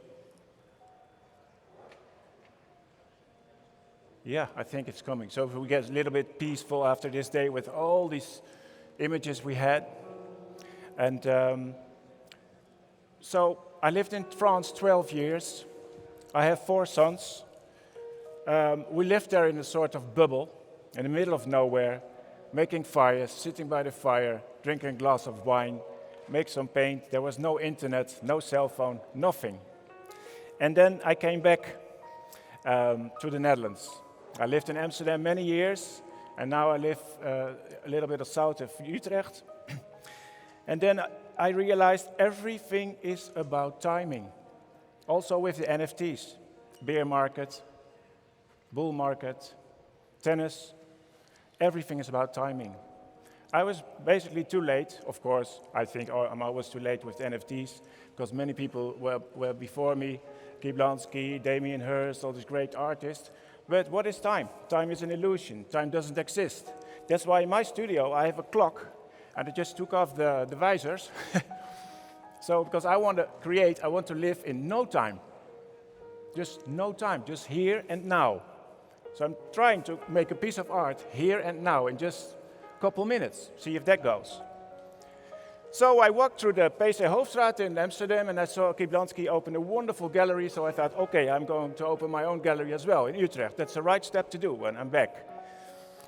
Yeah, I think it's coming. So if we get a little bit peaceful after this day with all these images we had. And so I lived in France 12 years. I have 4 sons. We lived there in a sort of bubble, in the middle of nowhere, making fires, sitting by the fire, drinking a glass of wine, make some paint. There was no internet, no cell phone, nothing. And then I came back to the Netherlands. I lived in Amsterdam many years, and now I live a little bit south of Utrecht. And then I realized everything is about timing. Also with the NFTs, bear market, bull market, tennis, everything is about timing. I was basically too late, of course. I think I'm always too late with NFTs, because many people were before me, Kwebbelkop, Damien Hirst, all these great artists. But what is time? Time is an illusion. Time doesn't exist. That's why in my studio I have a clock, and I just took off the visors. So, because I want to create, I want to live in no time. Just no time, just here and now. So I'm trying to make a piece of art here and now in just a couple minutes, see if that goes. So I walked through the PC Hoofdstraat in Amsterdam, and I saw Kwebbelkop open a wonderful gallery, so I thought, okay, I'm going to open my own gallery as well in Utrecht. That's the right step to do when I'm back.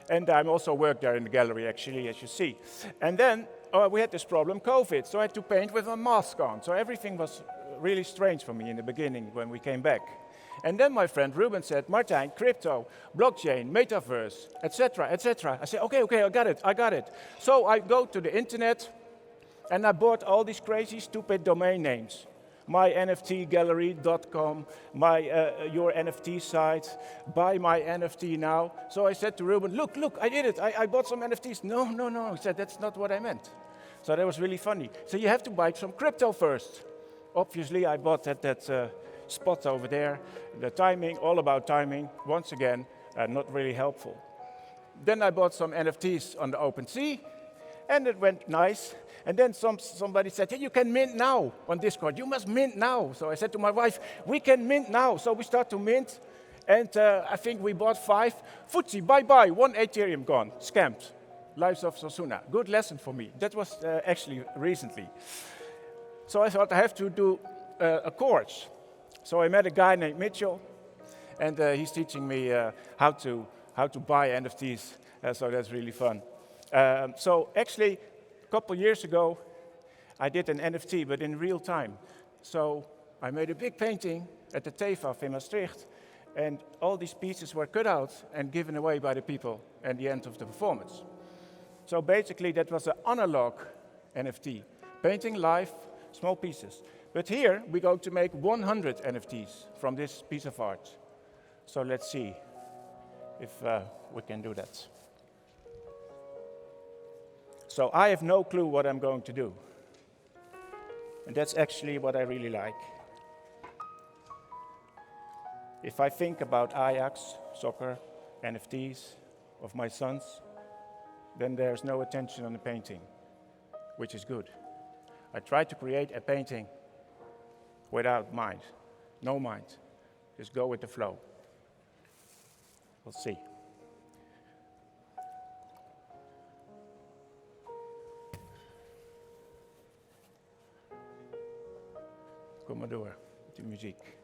And I also work there in the gallery, actually, as you see. And then we had this problem, COVID, so I had to paint with a mask on. So everything was really strange for me in the beginning when we came back. And then my friend Ruben said, Martijn, crypto, blockchain, metaverse, etc., etc. I said, okay, I got it. So I go to the internet, and I bought all these crazy, stupid domain names. mynftgallery.com, your NFT site, buy my NFT now. So I said to Ruben, look, I did it. I bought some NFTs. No. He said, that's not what I meant. So that was really funny. So you have to buy some crypto first. Obviously, I bought that spot over there. The timing, all about timing. Once again, not really helpful. Then I bought some NFTs on the OpenSea, and it went nice. And then somebody said, hey, you can mint now on Discord. You must mint now. So I said to my wife, we can mint now. So we start to mint. And I think we bought 5. Footsie, bye-bye. 1 Ethereum gone. Scammed. Lives of Sosuna. Good lesson for me. That was actually recently. So I thought I have to do a course. So I met a guy named Mitchell. And he's teaching me how to buy NFTs. So that's really fun. So actually, a couple years ago, I did an NFT, but in real time. So I made a big painting at the TEFAF in Maastricht, and all these pieces were cut out and given away by the people at the end of the performance. So basically, that was an analog NFT, painting live, small pieces. But here, we're going to make 100 NFTs from this piece of art. So let's see if we can do that. So I have no clue what I'm going to do. And that's actually what I really like. If I think about Ajax, soccer, NFTs of my sons, then there's no attention on the painting, which is good. I try to create a painting without mind, no mind. Just go with the flow. We'll see. Kom maar door met de muziek.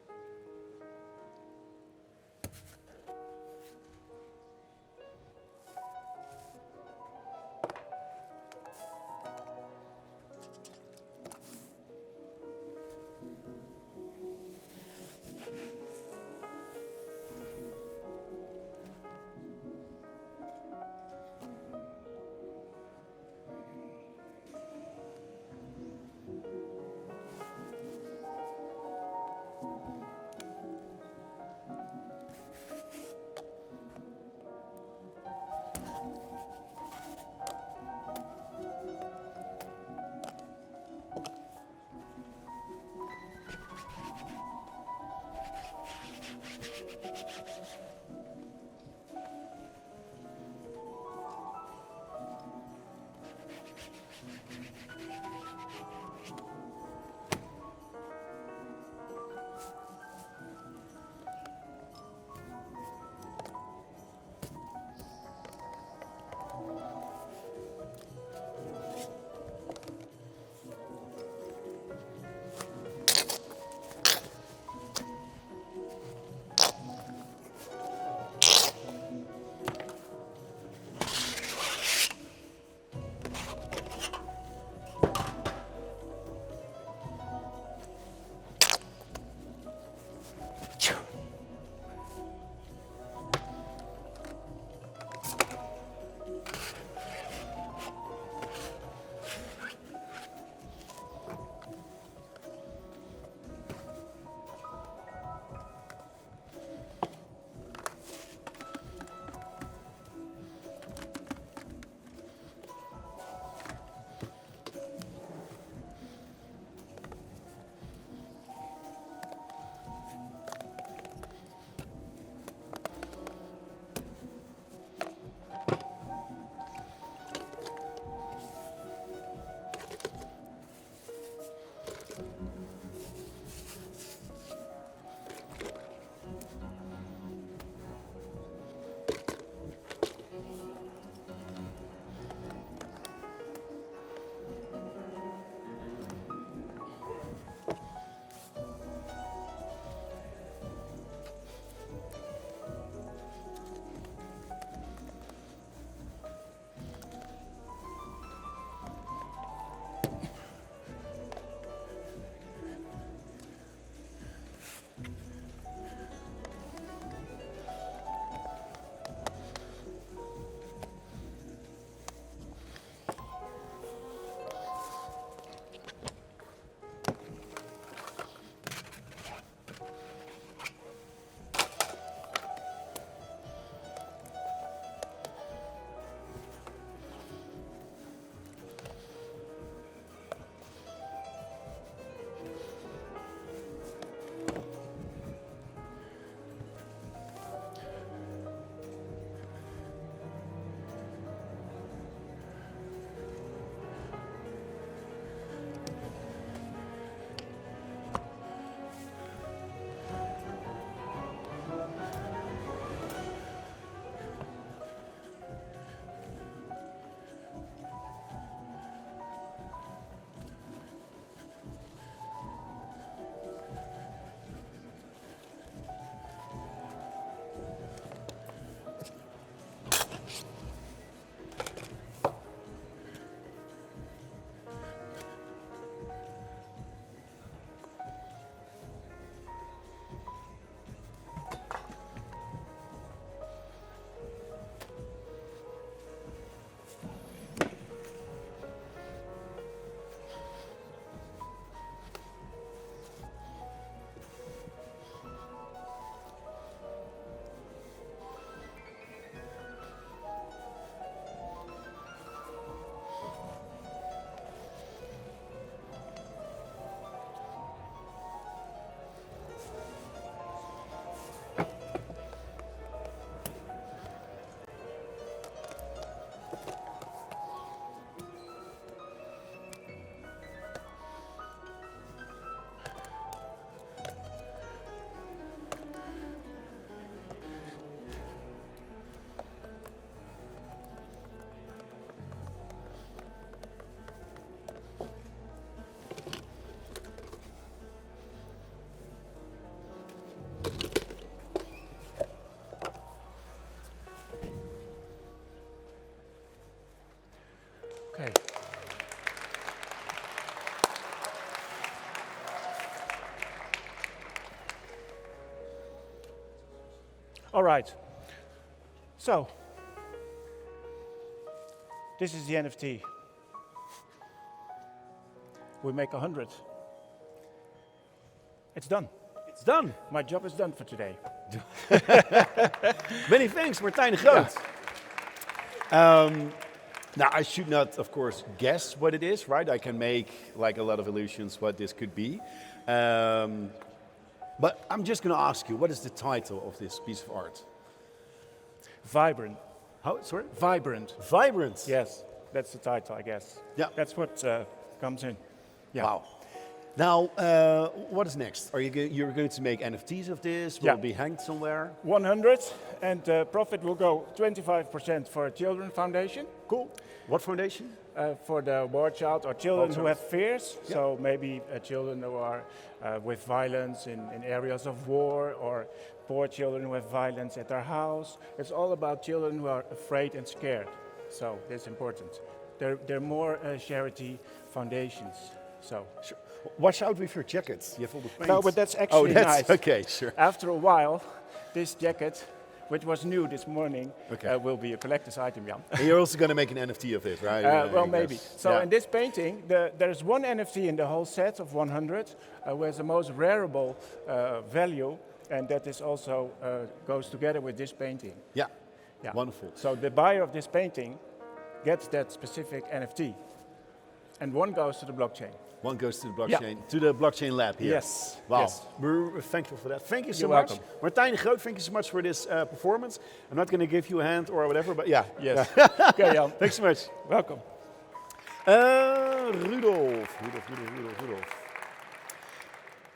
All right. So, this is the NFT. We make 100. It's done. It's done. My job is done for today. Many thanks, Martijn de Groot. Now, I should not, of course, guess what it is, right? I can make like a lot of illusions what this could be. But I'm just going to ask you, what is the title of this piece of art? Vibrant. How? Sorry? Vibrant. Vibrant. Yes, that's the title, I guess. Yeah. That's what comes in. Yeah. Wow. Now, what is next? Are you're going to make NFTs of this? Will it be hanged somewhere? 100, and profit will go 25% for a children foundation. Cool. What foundation? For the war child or children who child. have fears. Yeah. So maybe children who are with violence in areas of war, or poor children who have violence at their house. It's all about children who are afraid and scared. So that's important. They're more charity foundations. So. Sure. Watch out with your jackets. You have all the paint. No, but that's actually nice. Okay, sure. After a while, this jacket, which was new this morning, Okay. will be a collector's item, Jan. And you're also going to make an NFT of it, right? Well, I maybe. guess. So Yeah. in this painting, there's one NFT in the whole set of 100, who has the most rarible value, and that is also goes together with this painting. Yeah. Yeah. Wonderful. So the buyer of this painting gets that specific NFT, and one goes to the blockchain. One goes to the blockchain, to the blockchain lab here. Yes. Wow. Yes. We're thankful for that. Thank you so You're much. welcome. Martijn de Groot, thank you so much for this performance. I'm not going to give you a hand or whatever, but yeah. Yes. Okay, Jan. Thanks so much. Welcome. Rudolf.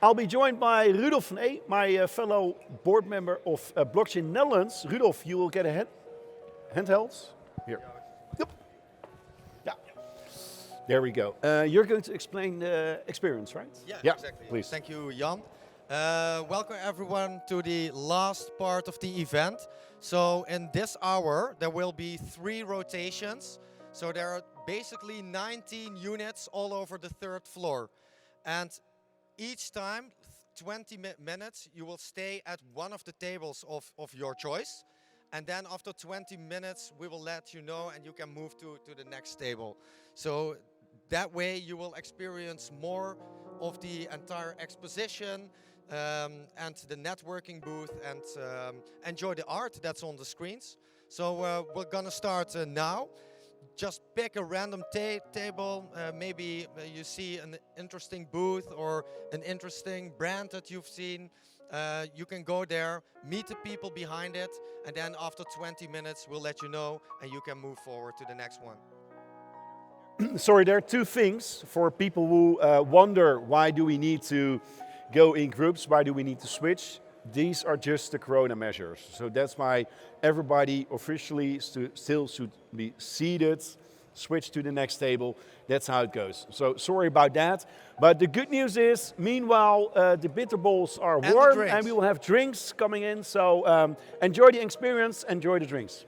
I'll be joined by Rudolf van E, my fellow board member of Blockchain Netherlands. Rudolf, you will get a handheld. Here. Yep. Yeah. There we go. You're going to explain the experience, right? Yeah, exactly. Please. Thank you, Jan. Welcome everyone to the last part of the event. So in this hour, there will be 3 rotations. So there are basically 19 units all over the 3rd floor. And each time, 20 minutes, you will stay at one of the tables of your choice. And then after 20 minutes, we will let you know and you can move to the next table. So that way you will experience more of the entire exposition and the networking booth, and enjoy the art that's on the screens. So we're gonna start now. Just pick a random table, maybe you see an interesting booth or an interesting brand that you've seen. You can go there, meet the people behind it, and then after 20 minutes we'll let you know and you can move forward to the next one. Sorry, there are 2 things for people who wonder, why do we need to go in groups, why do we need to switch? These are just the corona measures. So that's why everybody officially still should be seated, switch to the next table. That's how it goes. So sorry about that. But the good news is, meanwhile, the bitter balls are warm and we will have drinks coming in. So enjoy the experience, enjoy the drinks.